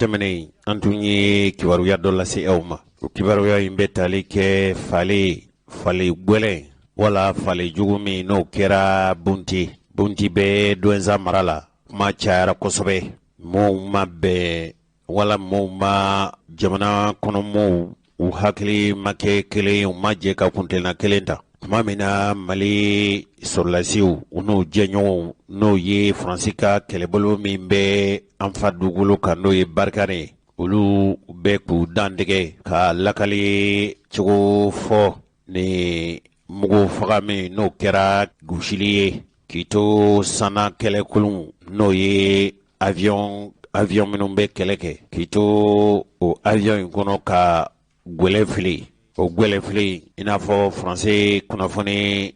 tɛmɛnen an tun ye kibaruya dɔ lase aw ma. O kibaruya in bɛ tali kɛ fale gwɛlɛn wala fale jugu min n'o kɛra Bunti bɛ Douentza mara la. Kuma cayara kosɛbɛ. Mɔɔw ma bɛn wala mɔɔw ma jamana kɔnɔmɔɔw u hakili ma kɛ kelen ye, u ma jɛ ka kuntilenna kelen ta. Tuma min na Mali sɔrɔlasiw u n'u jɛɲɔgɔnw n'o ye Faransi ka kɛlɛbolo min bɛ an fa dugukolo kan n'o ye Barikane, olu bɛ k'u dantigɛ ka lakali cogo fɔ ni mugu faga min n'o kɛra gosili ye k'i to sana kɛlɛkolon n'o ye avion minnu bɛ kɛlɛ kɛ k'i to o avion in kɔnɔ ka gwɛlɛ fili. O gwɛlɛ fili i n'a fɔ Faransi kunnafoni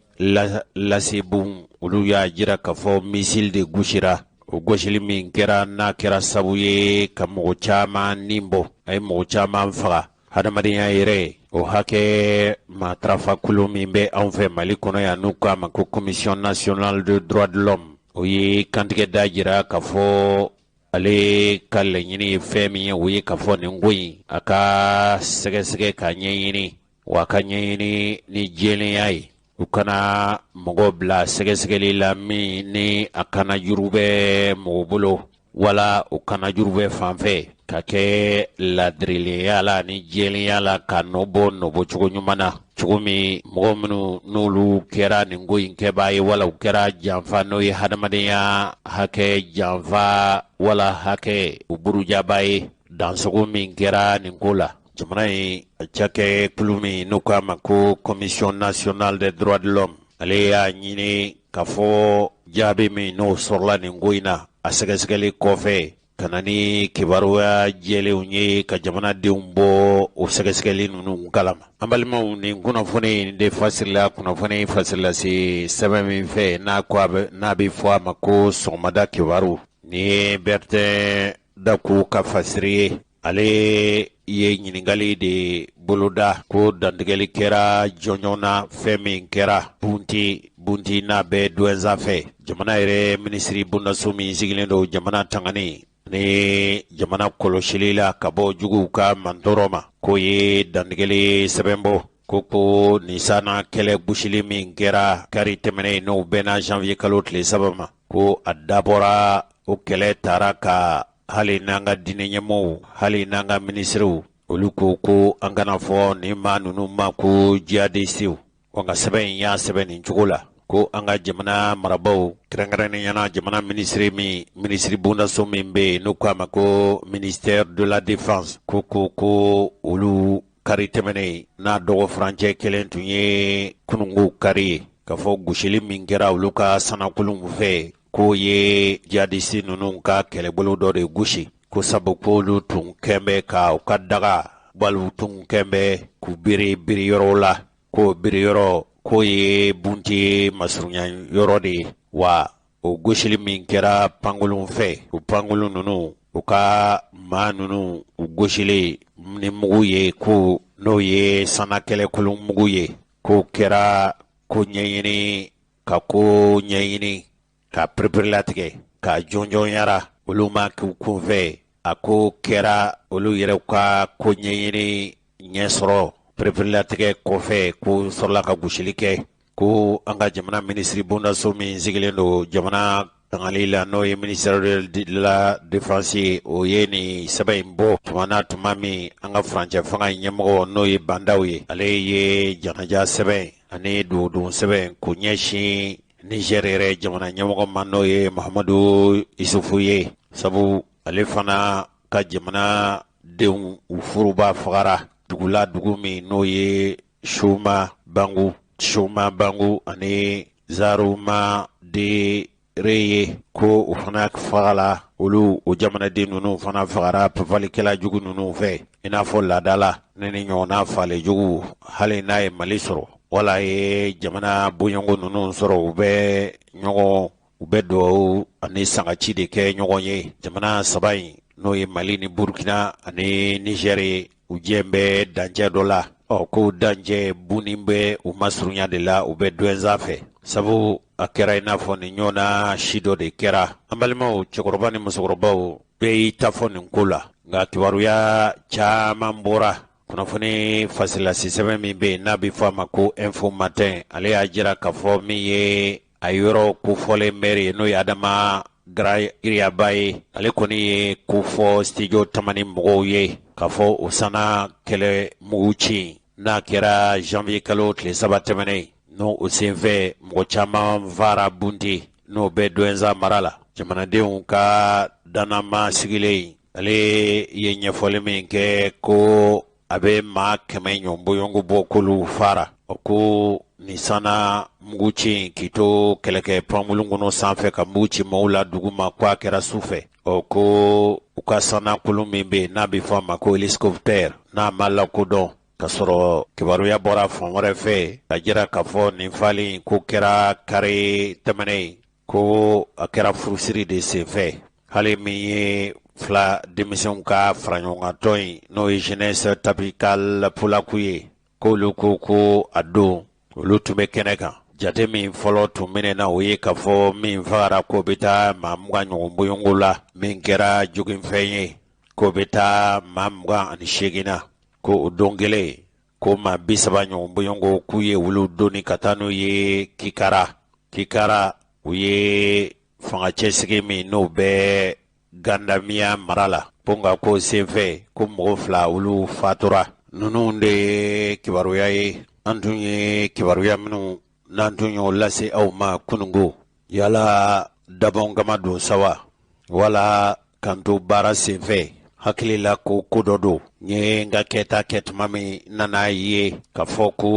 lasebun olu y'a jira k'a fɔ missile de gosira. O gosili min kɛra n'a kɛra sabu ye ka mɔgɔ caman nin bɔ, a ye mɔgɔ caman faga. Hadamadenya yɛrɛ o hakɛ matarafa kulu min bɛ anw fɛ Mali kɔnɔ yan n'u k'a ma ko Commission nationale de droits de l'homme, o ye kantigɛ da jira k'a fɔ ale ka laɲini ye fɛn min ye, o ye k'a fɔ nin ko in a ka sɛgɛsɛgɛ ka ɲɛɲini, wa a ka ɲɛɲini ni jɛlenya ye. U kana mɔgɔ bila sɛgɛsɛgɛli la min ni a kana juru bɛ mɔgɔ bolo wala o kana juru bɛ fan fɛ, ka kɛ ladirileya la ni jɛlenya la ka nɔbɔ cogo ɲuman na. Cogo min mɔgɔ minnu n'olu kɛra nin ko in kɛbaa ye wala u kɛra janfa n'o ye hadamadenya hakɛ janfa wala hakɛ u burujaba ye dansogo min kɛra nin ko la. Jamana in cakɛ kulu min n'o k'a ma ko Commission nationale des droits de l'homme, ale y'a ɲini k'a fɔ jaabi min n'o sɔrɔla nin ko in na a sɛgɛsɛgɛli kɔfɛ ka na ni kibaruya jɛlenw ye ka jamanadenw bɔ o sɛgɛsɛgɛli ninnu kalama. An balimaw, nin kunnafoni de fasirila kunnafoni fasirila se sɛbɛn min fɛ n'a bɛ fɔ a ma ko sɔgɔmada kibaru. Ni ye Bertin Daku ka fasiri ye. Ale ye ɲininkali de boloda ko dantigɛli kɛra jɔnjɔn na fɛn min kɛra Bunti n'a bɛ Douentza fɛ. Jamana yɛrɛ minisiri bundaso min sigilen don jamana tangani ni jamana kɔlɔsili la ka bɔ juguw ka mantɔrɔ ma, k'o ye dantigɛli sɛbɛnbɔ ko nin sana kɛlɛ gosili min kɛra kari tɛmɛnen n'o bɛnna janvier kalo tile 3 ma, ko a dabɔra o kɛlɛ taara ka hali n'an ka diinɛ ɲɛmɔgɔw hali n'an ka minisiriw olu ko an kana fɔ nin maa ninnu ma ko jihadistiw. Wa nka sɛbɛn in y'a sɛbɛn nin cogo la ko an ka jamana marabaw kɛrɛnkɛrɛnnenya jamana minisiri bundaso min bɛ yen n'o k'a ma ko ministère de la défense ko olu kari tɛmɛnen n'a dɔgɔ furancɛ kelen tun ye kununko kari ye k'a fɔ gosili min kɛra olu ka sanakolon fɛ k'o ye jihadisi ninnu ka kɛlɛbolo dɔ de gosi, ko sabu k'olu tun kɛn bɛ ka u ka daga wali tun kɛn bɛ k'u biri yɔrɔw la, k'o biri yɔrɔ k'o ye Bunti masurunya yɔrɔ de ye. Wa o gosili min kɛra pankolon fɛ, o pankolon ninnu u ka maa ninnu u gosilen ni mugu ye ko n'o ye sana kɛlɛkolon mugu ye, k'o kɛra ko ɲɛɲini ka pereperilatigɛ ka jɔnjɔnyara olu ma k'u kun fɛ. A ko kɛra olu yɛrɛ ka ko ɲɛɲini ɲɛ sɔrɔ pereperilatigɛ kɔfɛ ko sɔrɔla ka gosili kɛ, ko an ka jamana minisiri bondaso min sigilen don jamana tangali la n'o ye ministère de la défense ye, o ye nin sɛbɛn in bɔ tuma min an ka furancɛ fanga ɲɛmɔgɔ n'o ye bandaw ye, ale ye janaja sɛbɛn ani dodon sɛbɛn k'o ɲɛsin Niger yɛrɛ jamana ɲɛmɔgɔ ma n'o ye Mahamadu Isufu ye. Sabu ale fana ka jamana denw u furuba fagara dugu min n'o ye Shuma Bangu ani Zaruma de Reye, ko o fana fagala olu o jamanaden ninnu fana fagara pafalikɛla jugu ninnu fɛ i n'a fɔ laadala ne ni ɲɔgɔnna fale jugu hali n'a ye Mali sɔrɔ wala ye jamana bonyanko ninnu sɔrɔ u bɛ duwawu ani sangaci de kɛ ɲɔgɔn ye. Jamana 3 in n'o ye Mali ni Burkina ani Niger ye, u jɛ bɛ dancɛ dɔ la. Ko dancɛ bunni bɛ u masurunya de la, u bɛ Douentza fɛ. Sabu a kɛra i n'a fɔ nin ɲɔgɔnna si dɔ de kɛra. An balimaw, cɛkɔrɔba ni musokɔrɔbaw bɛɛ y'i ta fɔ nin ko la. nga kibaruya caman bɔra kunnafoni fasilasi sɛbɛn min bɛ n'a bɛ fɔ a ma ko info matin ale y'a jira k'a fɔ min ye a yɔrɔ kofɔlen mɛri ye n'o ye Adama Iriyaba ye ale kɔni ye kofɔ studio tamani mɔgɔw ye k'a fɔ o sana kɛlɛ mugu ci n'a kɛra janvier kalo tile 3 tɛmɛnen n'o o senfɛ mɔgɔ caman vara bunti n'o bɛ Douentza mara la jamanadenw ka danama sigilen ale ye ɲɛfɔli min kɛ ko a bɛ maa 100 ɲɔnbɔyɔngo bɔ k'olu fara o ko nin sana mugu ci k'i to kɛlɛkɛ pankulu kɔnɔ sanfɛ ka mugu ci maaw la dugu ma ko a kɛra su fɛ o ko u ka sana kolon min bɛ yen n'a bɛ fɔ a ma ko hélicoptère n'a ma lakodɔn ka sɔrɔ kibaruya bɔra fan wɛrɛ fɛ ka jira k'a fɔ nin fali ko kɛra kare tɛmɛnen ko a kɛra furusiri de senfɛ hali min ye fila denmisɛnw ka faraɲɔgɔnkantɔn in n'o ye jeunesse tropicale polaku ye k'olu ko a don olu tun bɛ kɛnɛ kan jate min fɔlɔ tun minɛna o ye k'a fɔ min fagara ko bɛ taa maa 20 ɲɔgɔn bɔyɔngo la min kɛra joginfɛn ye ko bɛ taa maa 28 na ko o don kelen ko maa 30 ɲɔgɔn bɔyɔngo k'u ye olu doni ka taa n'u ye kikara u ye fangacɛsigi min n'o bɛ Gandamiya mara la ponga ko senfɛ ko mɔgɔ 2 olu fatura ninnu de ye kibaruya ye an tun ye kibaruya minnu n'an tun y'o lase aw ma kunungo yala dabɔn kama don sawa wala kanto baara senfɛ hakili la ko dɔ don n ye n ka kɛta kɛ tuma min nana ye k'a fɔ ko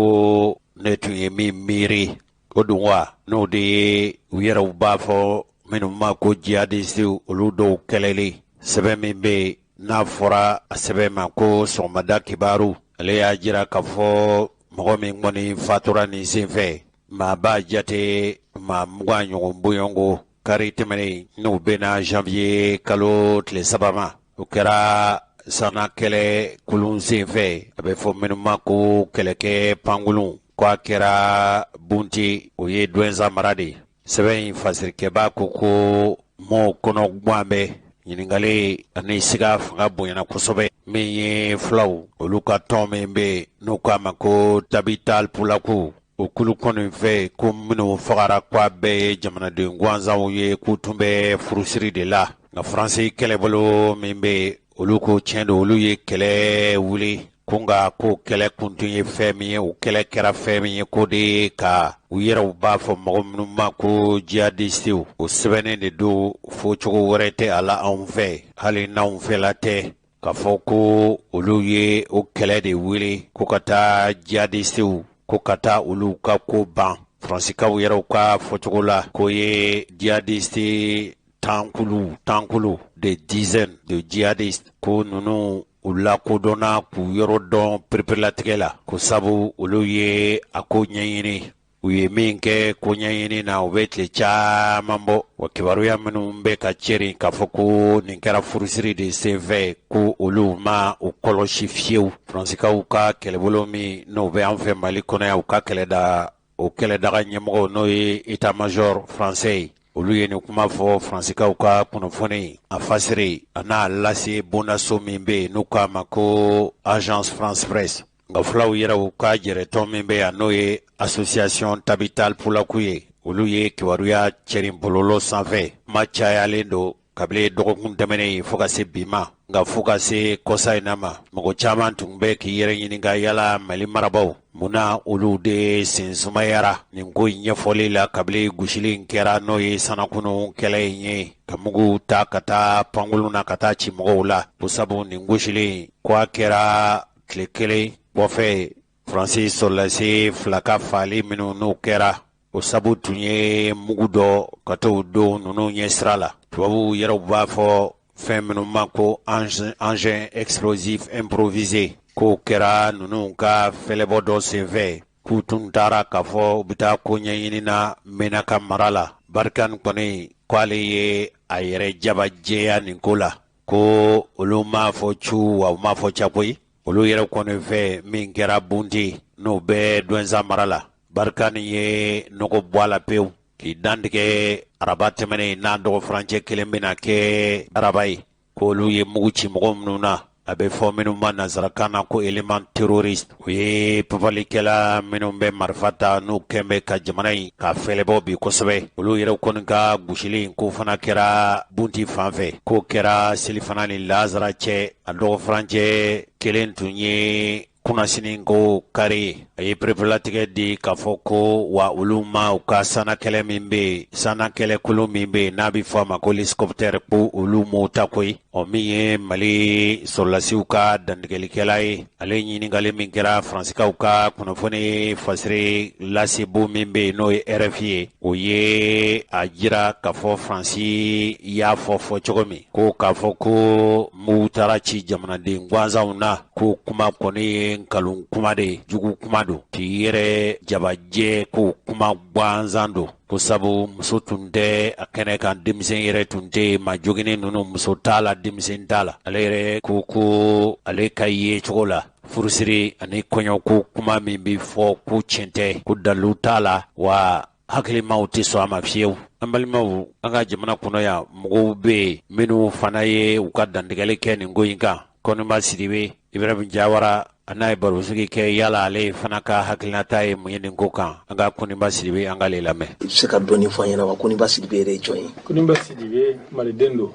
ne tun ye min miiri o dun wa n'o de ye u yɛrɛw b'a fɔ minnu ma ko jihadistes olu dɔw kɛlɛli sɛbɛn min bɛ n'a fɔra a sɛbɛn ma ko sɔgɔmada kibaru ale y'a jira k'a fɔ mɔgɔ min kɔni fatura nin senfɛ maa b'a jate maa 20 ɲɔgɔn bɔyɔngo kari tɛmɛnen n'u bɛna janvier kalo tile 3 ma o kɛra sana kɛlɛ kulun senfɛ a bɛ fɔ minnu ma ko kɛlɛkɛ pankulu ko a kɛra bunti o ye Douentza mara de sɛbɛn in fasirikɛba ko mɔɔw kɔnɔ guwan bɛ ɲininkali ani siga fanga bonyana kosɛbɛ min ye filaw olu ka tɔn min bɛ n'u k'a ma ko Tabital Pulaku o kulu kɔni fɛ ko minnu fagara ko a bɛɛ ye jamanaden gansanw ye k'u tun bɛ furusiri de la nka Faransi kɛlɛbolo min bɛ olu ko tiɲɛ don olu ye kɛlɛ wuli ko nka ko kɛlɛ kun tun ye fɛn min ye o kɛlɛ kɛra fɛn min ye ko de ye ka u yɛrɛw b'a fɔ mɔgɔ minnu ma ko jihadistew o sɛbɛnnen de don fo cogo wɛrɛ tɛ a la anw fɛ hali n'anw fɛla tɛ k'a fɔ ko olu ye o kɛlɛ de wele ko ka taa jihadistew ko ka taa olu ka ko ban Faransikaw yɛrɛw ka fɔcogo la ko ye jihadiste tankulu de dizaines de djihadistes ko ninnu u lakodɔnna k'u yɔrɔ dɔn perepelatigɛ la ko sabu olu ye a ko ɲɛɲini u ye min kɛ ko ɲɛɲini na u bɛ tile caman bɔ wa kibaruya minnu bɛ ka cɛrin k'a fɔ ko nin kɛra furusiri de senfɛ ko olu ma u kɔlɔsi fiyewu Faransikaw ka kɛlɛbolo min n'o bɛ an fɛ Mali kɔnɔ yan u ka kɛlɛdaga ɲɛmɔgɔ n'o ye état major français ye olu ye nin kuma fɔ Faransikaw ka kunnafoni a fasiri a n'a lase bondaso min bɛ yen n'u k'a ma ko agence France Presse nka fulaw yɛrɛw ka jɛrɛtɔn min bɛ yan n'o ye association Tabital Pulaku ye olu ye kibaruya cɛrin bɔlɔlɔ sanfɛ kuma cayalen don kabini dɔgɔkun tɛmɛnen fo ka se bi ma nka fo ka se kɔsa in na ma mɔgɔ caman tun bɛ k'i yɛrɛ ɲininka yala Mali marabaw munna olu de sensumayara nin ko ɲɛfɔli la kabini gosili in kɛra n'o ye sanakunu kɛlɛ in ye ka mugu ta ka taa pankulu na ka taa ci mɔgɔw la ko sabu nin gosili ko a kɛra tile kelen kɔfɛ Faransi sɔrɔlasi 2 ka fali minnu n'o kɛra o sabu tun ye mugu dɔ ka t'o don ninnu ɲɛ sira la tubabuw yɛrɛw b'a fɔ fɛn minnu ma ko engin explosif improvisé k'o kɛra ninnu ka fɛlɛbɔ dɔ senfɛ k'u tun taara k'a fɔ u bɛ taa ko ɲɛɲini na Menaka mara la Barikani kɔni k'ale ye a yɛrɛ jabajɛya nin ko la ko olu m'a fɔ cu wa u m'a fɔ cakoyi olu yɛrɛ kɔni fɛ min kɛra bunti n'o bɛ Douentza mara la Barikani ye nɔgɔ bɔ a la pewu k'i dantigɛ araba tɛmɛnen n'a dɔgɔ furancɛ kelen bɛna kɛ araba ye k'olu ye mugu ci mɔgɔ minnu na a bɛ fɔ minnu ma nanzarakan na ko élément terroriste o ye papalikɛla minnu bɛ marifa ta n'u kɛn bɛ ka jamana in ka fɛlɛbɔ bi kosɛbɛ olu yɛrɛ kɔni ka gosili ko fana kɛra bunti fan fɛ k'o kɛra selifana ni lazara cɛ a dɔgɔfarancɛ kelen tun ye kunnasini ko kari a ye perepelatigɛ di k'a fɔ ko wa olu ma u ka sanakɛlɛ min bɛ yen sanakɛlɛkulu min bɛ yen n'a bɛ fɔ a ma ko hélicoptère ko olu m'o ta koyi min ye mali sɔrɔlasiw ka dantigɛlikɛla ye ale ɲininkali min kɛra faransikaw ka kunnafoni fasiri lasebo min bɛ yen n'o ye RFI ye o ye a jira k'a fɔ faransi y'a fɔ cogo min ko k'a fɔ ko m'u taara ci jamanaden gansanw na ko kuma kɔni ye nkalon kuma de jugu kuma don k'i yɛrɛ jabajɛ ko kuma gansan don ko sabu muso tun tɛ a kɛnɛ kan denmisɛn yɛrɛ tun tɛ ma joginen ninnu muso t'a la denmisɛn t'a la ale yɛrɛ ko ale ka ye cogo la furusiri ani kɔɲɔko kuma min bɛ fɔ ko tiɲɛ tɛ ko dalilu t'a la wa hakilimaw tɛ sɔn a ma fiyewu an balimaw an ka jamana kɔnɔ yan mɔgɔw bɛ yen minnu fana ye u ka dantigɛli kɛ nin ko in kan Koniba Sidibe Ibrahim Jawara a n'a ye barosigi kɛ yala ale fana ka hakilinata ye mun ye nin ko kan an ka Koniba Sidibe an ka le lamɛn. I bɛ se ka dɔɔni fɔ an ɲɛna wa Koniba Sidibe yɛrɛ ye jɔn ye? Koniba Sidibe maliden don.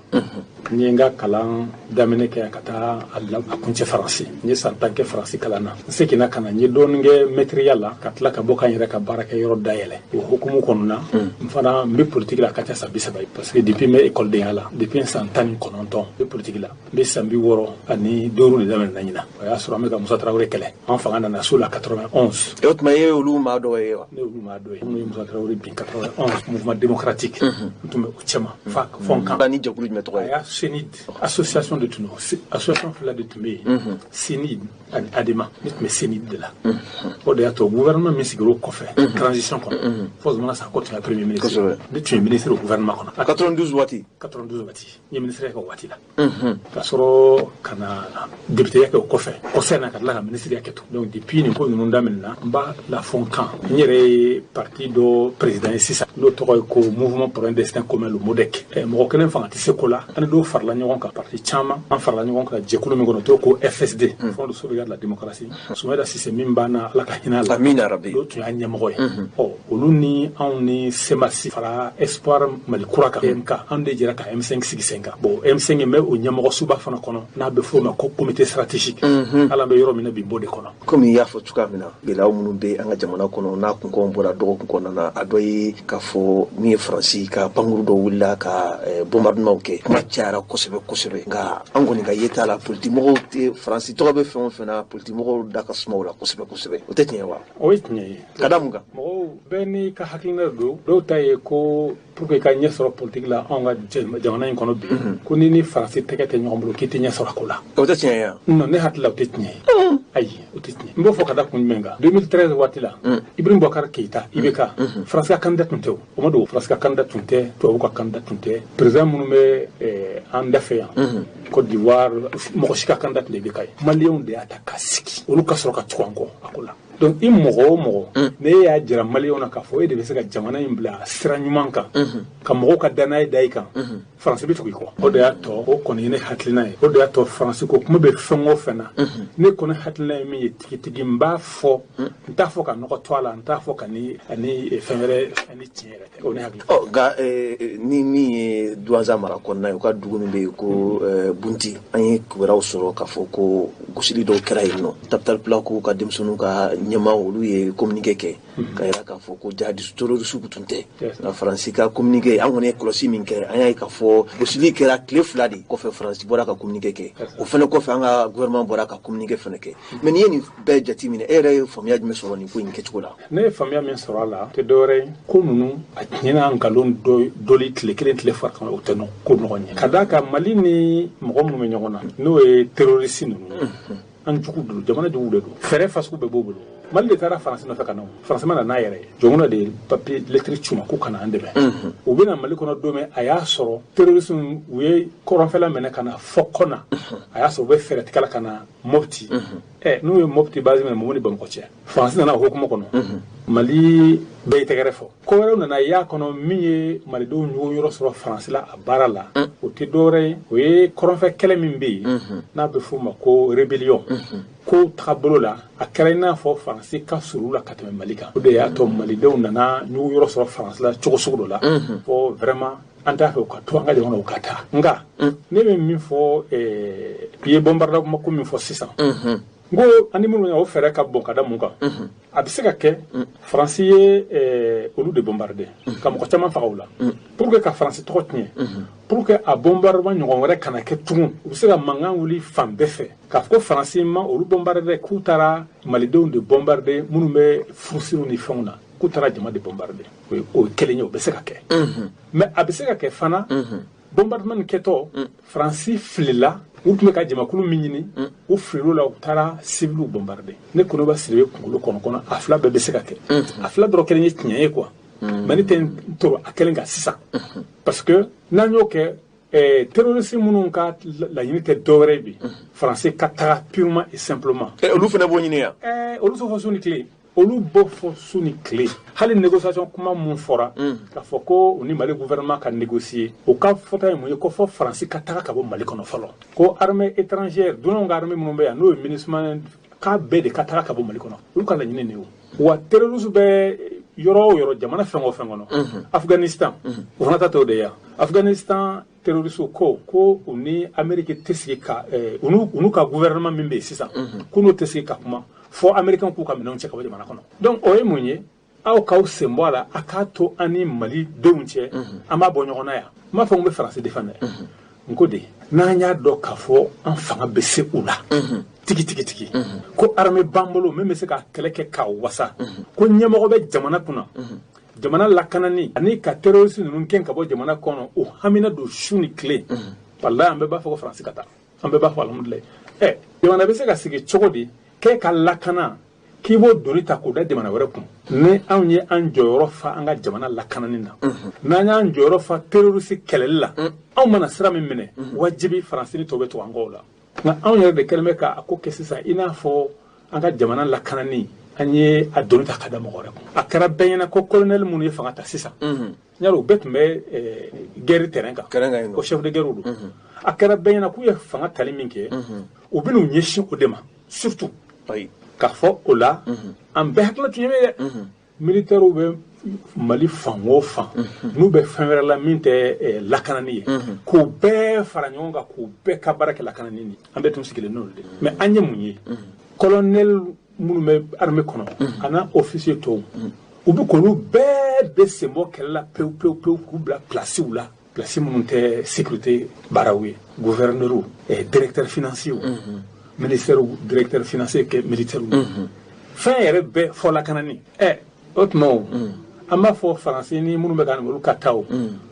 N ye n ka kalan daminɛ kɛ ka taa a kuncɛ Faransi. N ye san 10 kɛ Faransi kalan na. N seginna ka na n ye dɔɔni kɛ maîtrise la ka tila ka bɔ ka n yɛrɛ ka baara kɛ yɔrɔ dayɛlɛ. O hukumu kɔnɔna n fana n bɛ politique la ka taa san 30 parce que depuis n bɛ écoledenya la depuis san 19 n bɛ politique la. N bɛ san 60 ani 5 de daminɛna ɲina. O y'a sɔrɔ an bɛ ka Musa Traoré kɛlɛ. An fanga nana so la 91. O tuma ye olu maa dɔ ye wa? Ne olu maa dɔ ye. Minnu ye Musa Traoré bin 91 mouvement démocratique. N tun bɛ o cɛma FONCAN. Ni jɛkulu jumɛn tɔgɔ ye? A y'a CENID association de tun don association fila de tun bɛ yen CENID ani ADEMA ne tun bɛ CENID de la o de y'a to gouvernement min sigir'o kɔfɛ transition kɔnɔ fo Zumana Sanko tun ye premier ministre ne tun ye ministre au gouvernement kɔnɔ 92 waati n ye ministre kɛ o waati la ka sɔrɔ ka na député kɛ o kɔfɛ kɔsɛbɛ na ka tila ka ministre kɛ to donc depuis nin ko ninnu daminɛna n b'a la FONCAN n yɛrɛ ye parti dɔ président ye sisan n'o tɔgɔ ye ko mouvement pour un destin commun le MODEC mɔgɔ kelen fanga tɛ se ko la ani dɔw farala ɲɔgɔn kan parti caman an farala ɲɔgɔn kan jɛkulu min kɔnɔ t'o ko FSD Front de sauvegarde de la démocratie Soumaïla Cissé min b'a na ala ka hinɛ la amina rabi o tun y'a ɲɛmɔgɔ ye olu ni anw ni semasi fara espoir mali kura kan MK an de jɛra ka M5 sigi sen kan bon M5 bɛ o ɲɛmɔgɔ suba fana kɔnɔ n'a bɛ f'o ma ko comité stratégique ala bɛ yɔrɔ min na bi b'o de kɔnɔ komi i y'a fɔ cogoya min na gɛlɛyaw minnu bɛ an ka jamana kɔnɔ n'a kunkɔn bɔra dɔgɔkun kɔnɔna na a dɔ ye k'a fɔ min ye faransi ka pankuru dɔ wulila ka bombardement kɛ kuma cayara kosɛbɛ nka an kɔni ka ye t'a la politique mɔgɔw tɛ faransi tɔgɔ bɛ fɛn o fɛn na politique mɔgɔw da ka suma o la kosɛbɛ o tɛ tiɲɛ wa? O ye tiɲɛ ye. Ka da mun kan? Mɔgɔw bɛɛ n'i ka hakilina don dɔw ta ye ko pour que ka ɲɛ sɔrɔ politique la anw ka jamana in kɔnɔ bi ko ni faransi tɛgɛ tɛ ɲɔgɔn bolo k'i tɛ ɲɛ sɔrɔ a ko la. O tɛ tiɲɛ ye wa? Non ne hakili la o tɛ tiɲɛ ye. Ayi o tɛ tiɲɛ. N b'o fɔ ka da kun jumɛn kan 2013 waati la Ibrahim Boubacar Keïta IBK faransi ka candidat tun tɛ o ma don faransi ka candidat tun tɛ tubabu ka candidat tun tɛ président minnu bɛ an da fɛ yan Côte d'Ivoire mɔgɔ si ka candidat tun tɛ IBK ye maliyɛnw de y'a ta k'a sigi olu ka sɔrɔ ka tugu an kɔ a ko la. Donc i mɔgɔ o mɔgɔ ne y'a jira maliyɛnw na k'a fɔ e de bɛ se ka jamana in bila sira ɲuman kan ka mɔgɔw ka danaya da i kan faransi bɛ tugu i kɔ o de y'a tɔ o kɔni ye ne hakilina ye o de y'a tɔ faransi ko kuma bɛ fɛn o fɛn na ne kɔni hakilina ye min ye tigitigi n b'a fɔ n t'a fɔ ka nɔgɔ to a la n t'a fɔ ka ni fɛn wɛrɛ ani tiɲɛ yɛrɛ tɛ o ne hakili. Nka ni min ye Douentza mara kɔnɔna ye u ka dugu min bɛ yen ko Bunti an ye kibaruyaw sɔrɔ k'a fɔ ko gosili dɔw kɛra yen nɔ Capital Plateau ka denmisɛnninw ka ɲɛmaa olu ye communiqué kɛ ka yira k'a fɔ ko jihadiste terroriste tun tɛ nka faransi ka communiqué an kɔni ye kɔlɔsi min kɛ an y'a ye k'a fɔ gosili kɛra tile 2 de kɔfɛ faransi bɔra ka communiqué kɛ o fana kɔfɛ an ka gouvernement bɔra ka communiqué fana kɛ mais n'i ye nin bɛɛ jateminɛ e yɛrɛ ye faamuya jumɛn sɔrɔ nin ko in kɛcogo la? Ne ye faamuya min sɔrɔ a la tɛ dɔwɛrɛ ye ko ninnu a tiɲɛna nkalon dɔli tile 1 tile 2 kan o tɛ ko ɲɔgɔn ye ka d'a kan Mali ni mɔgɔ minnu bɛ ɲɔgɔn na n'o ye terroriste ninnu an jugu don jamana jugu de don fɛɛrɛ fasugu bɛɛ b'o bolo Mali de taara faransi nɔfɛ ka na faransi ma na n'a yɛrɛ ye jɔnkuna de ye papier lettre ci ma ko ka na an dɛmɛ u bɛ na Mali kɔnɔ don min a y'a sɔrɔ terroriste u ye kɔrɔnfɛla minɛ ka na fɔ kɔna a y'a sɔrɔ u bɛ fɛɛrɛ tigɛ la ka na Mopti n'u ye Mopti base minɛ Mɔmɔ ni Bamakɔ cɛ faransi nana o hukumu kɔnɔ Mali bɛɛ tɛgɛrɛ fɔ ko wɛrɛw nana y'a kɔnɔ min ye malidenw ɲɔgɔn yɔrɔ sɔrɔ faransi la a baara la o tɛ dɔwɛrɛ ye o ye kɔrɔnfɛ kɛlɛ min bɛ yen n'a bɛ f'o ma ko rébellion ko tagabolo la a kɛra i n'a fɔ faransi ka surun la ka tɛmɛ Mali kan o de y'a to malidenw nana ɲɔgɔn yɔrɔ sɔrɔ faransi la cogo sugu dɔ la fɔ vraiment an t'a fɛ u ka to an ka jamana u ka taa nka ne bɛ min fɔ i ye bombardement ko min fɔ sisan n ko ani minnu o fɛɛrɛ ka bon ka da mun kan a bɛ se ka kɛ faransi ye olu de bombarder ka mɔgɔ caman faga u la pour que ka faransi tɔgɔ tiɲɛ pour que a bombardement ɲɔgɔn wɛrɛ kana kɛ tugun u bɛ se ka mankan wuli fan bɛɛ fɛ k'a fɔ ko faransi ma olu bombarder k'u taara malidenw de bombarder minnu bɛ furusiriw ni fɛnw na k'u taara jama de bombarder o ye kelen ye o bɛ se ka kɛ mais a bɛ se ka kɛ fana bombardement nin kɛtɔ faransi filila u tun bɛ ka jamakulu min ɲini u filila la u taara civiliw bombarder ne Konoba Sidibe kunkolo kɔnɔ a fila bɛɛ bɛ se ka kɛ a fila dɔrɔn kelen ye tiɲɛ ye quoi mais ne tɛ n toro a kelen kan sisan parce que n'an y'o kɛ terroriste minnu ka laɲini tɛ dɔwɛrɛ bi faransi ka taga purement et simplement olu fana b'o ɲini yan olu sɔ fɔ su ni tile olu bɔ fɔ su ni tile hali négociation kuma mun fɔra k'a fɔ ko u ni Mali gouvernement ka négocier o ka fɔta ye mun ye ko fɔ faransi ka taga ka bɔ Mali kɔnɔ fɔlɔ ko armée étrangère dunanw ka armée minnu bɛ yan n'o ye MINUSMA k'a bɛɛ de ka taga ka bɔ Mali kɔnɔ olu ka laɲini de ye o wa terroriste bɛ yɔrɔ o yɔrɔ jamana fɛn o fɛn kɔnɔ Afghanistan o fana ta t'o de ye Afghanistan terroriste ko u ni Amérique tɛ sigi ka u n'u ka gouvernement min bɛ yen sisan ko n'o tɛ sigi ka kuma fɔ américain k'u ka minɛnw cɛ ka bɔ jamana kɔnɔ donc o ye mun ye aw k'aw sen bɔ a la a k'a to an ni Mali denw cɛ an b'a bɔ ɲɔgɔn na yan n b'a fɔ n bɛ faransi défendre n ko de n'an y'a dɔn k'a fɔ an fanga bɛ se u la tigi ko armée b'an bolo min bɛ se ka kɛlɛ kɛ k'a wasa ko ɲɛmɔgɔ bɛ jamana kunna jamana lakanani ani ka terroriste ninnu gɛn ka bɔ jamana kɔnɔ o hamina don su ni tile walahi an bɛɛ b'a fɔ ko faransi ka taa an bɛɛ b'a fɔ alhamdulilayi jamana bɛ se ka sigi cogo di k'e ka lakana k'i b'o doni ta k'o da jamana wɛrɛ kun ni anw ye an jɔyɔrɔ fa an ka jamana lakanani na n'an y'an jɔyɔrɔ fa terroriste kɛlɛli la anw mana sira min minɛ wajibi faransi ni tɔw bɛ tugu an kɔ la nka anw yɛrɛ de kɛlen bɛ k'a ko kɛ sisan i n'a fɔ an ka jamana lakanani an ye a doni ta ka da mɔgɔ wɛrɛ kun a kɛra bɛɛ ɲɛna ko colonel minnu ye fanga ta sisan ɲari u bɛɛ tun bɛ guerre terrain kan ko chef de guerre don a kɛra bɛɛ ɲɛna k'u ye fanga tali min kɛ u bɛn'u ɲɛsin o de ma surtout k'a fɔ o la an bɛɛ hakilina tun ye dɛ militaires bɛ Mali fan o fan n'u bɛ fɛn wɛrɛ la min tɛ lakanani ye k'u bɛɛ fara ɲɔgɔn kan k'u bɛɛ ka baara kɛ lakanani ye an bɛɛ tun sigilen n'olu de mais an ye mun ye colonel minnu bɛ armée kɔnɔ a n'a officier tɔw u bɛ k'olu bɛɛ bɛ sen bɔ kɛlɛ la pewu pewu pewu k'u bila plasiw la plasi minnu tɛ sécurité baaraw ye gouverneur directeur financier ministère directeur financier kɛ militaire fɛn yɛrɛ bɛɛ fɔ lakanani o tuma an b'a fɔ faransi ni minnu bɛ ka olu ka taa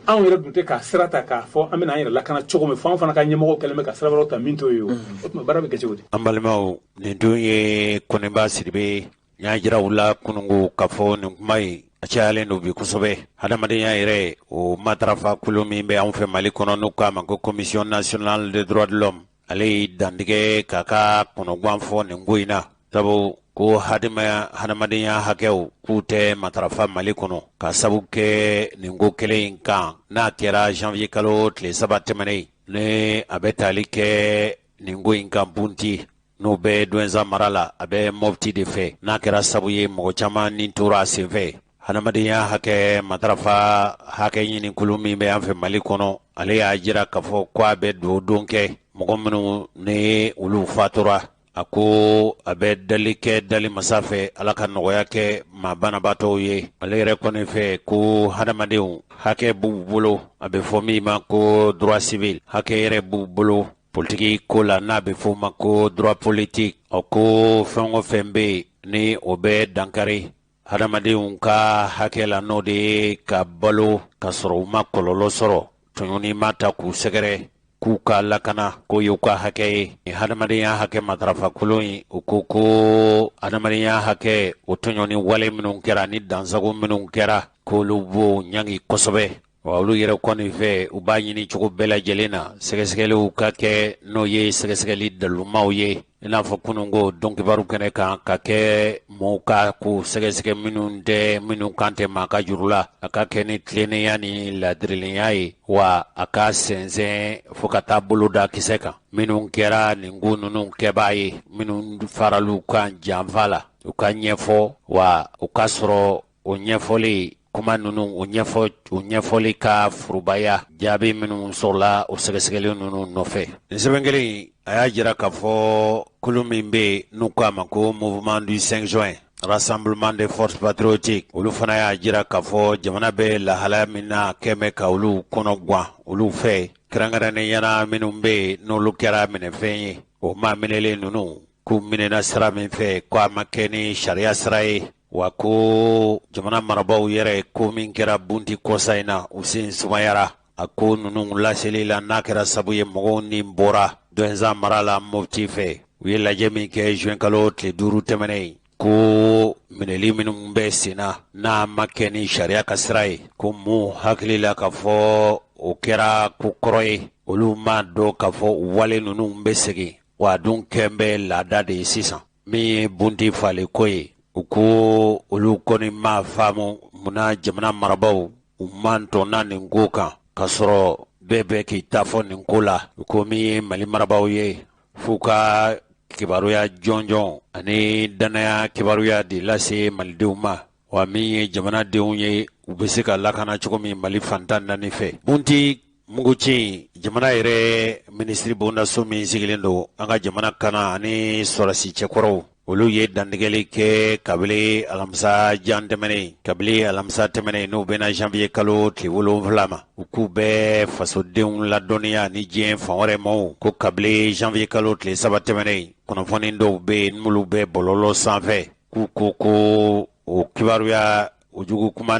anw yɛrɛ dun tɛ k'a sira ta k'a fɔ an bɛna an yɛrɛ lakana cogo min fɔ an fana ka ɲɛmɔgɔw kɛlen bɛ ka sira wɛrɛw ta min t'o ye o tuma baara bɛ kɛ cogo di an balimaw nin dun ye Koniba Sidibe n y'a jira u la kunungo k'a fɔ nin kuma ye a cayalen don bi kosɛbɛ hadamadenya yɛrɛ o matarafa kulu min bɛ anw fɛ Mali kɔnɔ n'u k'a ma ko commission nationale des droits de l'homme ale ye dantigɛ k'a ka kɔnɔguwan fɔ nin ko in na sabu ko hadamadenya hakɛw k'u tɛ matarafa Mali kɔnɔ ka sabu kɛ nin ko kelen in kan n'a kɛra janvier kalo tile 3 tɛmɛnen ni a bɛ tali kɛ nin ko in kan bunti n'o bɛ Douentza mara la a bɛ Mopti de fɛ n'a kɛra sabu ye mɔgɔ caman ni tora a senfɛ hadamadenya hakɛ matarafa hakɛ ɲini kulu min bɛ an fɛ Mali kɔnɔ ale y'a jira k'a fɔ ko a bɛ don kɛ mɔgɔ minnu ni olu fatura a ko a bɛ dali kɛ dali masa fɛ ala ka nɔgɔya kɛ maa banabaatɔw ye ale yɛrɛ kɔni fɛ ko hadamadenw hakɛ b'u bolo a bɛ fɔ min ma ko droit civil hakɛ yɛrɛ b'u bolo politiki ko la n'a bɛ fɔ ma ko droit politique o ko fɛn o fɛn bɛ yen ni o bɛ dankari hadamadenw ka hakɛ la n'o de ye ka balo ka sɔrɔ u ma kɔlɔlɔ sɔrɔ tɔɲɔni ma ta k'u sɛgɛrɛ k'u ka lakana ko y'u ka hakɛ ye hadamadenya hakɛ matarafa kolon in o ko hadamadenya hakɛ o tɔɲɔni wale minnu kɛra ni dansago minnu kɛra k'olu b'o ɲangi kosɛbɛ wa olu yɛrɛ kɔni fɛ u b'a ɲini cogo bɛɛ lajɛlen na sɛgɛsɛgɛliw ka kɛ n'o ye sɛgɛsɛgɛli dalumaw ye ina fɔ kunungo don kibaru kɛnɛ kan ka kɛ mɔɔw ka ko sɛgɛsɛgɛ minnu kan tɛ maa ka juru la a ka kɛ ni tilennenya ni ladirilinya ye wa a ka sɛnsɛn fo ka taa boloda kisɛ kan minnu kɛra nin ko ninnu kɛbaa ye minnu faral'u kan janfa la u ka ɲɛfɔ wa u ka sɔrɔ o ɲɛfɔli kuma ninnu o ɲɛfɔli ka furubaya jaabi minnu sɔrɔla o sɛgɛsɛgɛli ninnu nɔfɛ nin sɛbɛn kelen a y'a jira k'a fɔ kulu min bɛ n'u k'a ma ko mouvement du 5 juin rassemblement des forces patriotiques olu fana y'a jira k'a fɔ jamana bɛ lahalaya min na kɛmɛ ka olu kɔnɔ guwan olu fɛ kɛrɛnkɛrɛnnenya minnu bɛ n'olu kɛra minɛfɛn ye o maa minɛlen ninnu k'u minɛna sira min fɛ ko a ma kɛ ni sariya sira ye wa ko jamana marabaaw yɛrɛ ko min kɛra bunti kɔsa in na u sen sumayara a ko ninnu laseli la n'a kɛra sabu ye mɔgɔw ni bɔra dɔnzan mara la Mopti fɛ u ye lajɛ min kɛ juin kalo tile 5 tɛmɛnen ko minɛli minnu bɛ sen na n'a ma kɛ ni sariya ka sira ye ko mun hakili la k'a fɔ o kɛra ko kɔrɔ ye olu ma dɔn k'a fɔ wale ninnu bɛ segin wa dun kɛn bɛ laada de ye sisan min ye bunti fale ko ye u ko olu kɔni ma faamu munna jamana marabaaw u man tɔnna nin ko kan ka sɔrɔ bɛɛ bɛ k'i ta fɔ nin ko la u ko min ye Mali marabaaw ye f'u ka kibaruya jɔnjɔn ani danaya kibaruya de lase malidenw ma wa min ye jamanadenw ye u bɛ se ka lakana cogo min Mali fantan naani fɛ bunti muguci jamana yɛrɛ minisiri bondaso min sigilen don an ka jamana kana ani sɔrɔsi cɛkɔrɔw olu ye dantigɛli kɛ kabili alamisa tɛmɛnen n'u bɛna janvier kalo tile 7 ma u k'u bɛɛ fasodenw ladɔnniya ni diɲɛ fan wɛrɛ maaw ko kabili janvier kalo tile 3 tɛmɛnen kunnafoni dɔw bɛ yen n'olu bɛ bɔlɔlɔ sanfɛ k'u ko o kibaruya o jugu kuma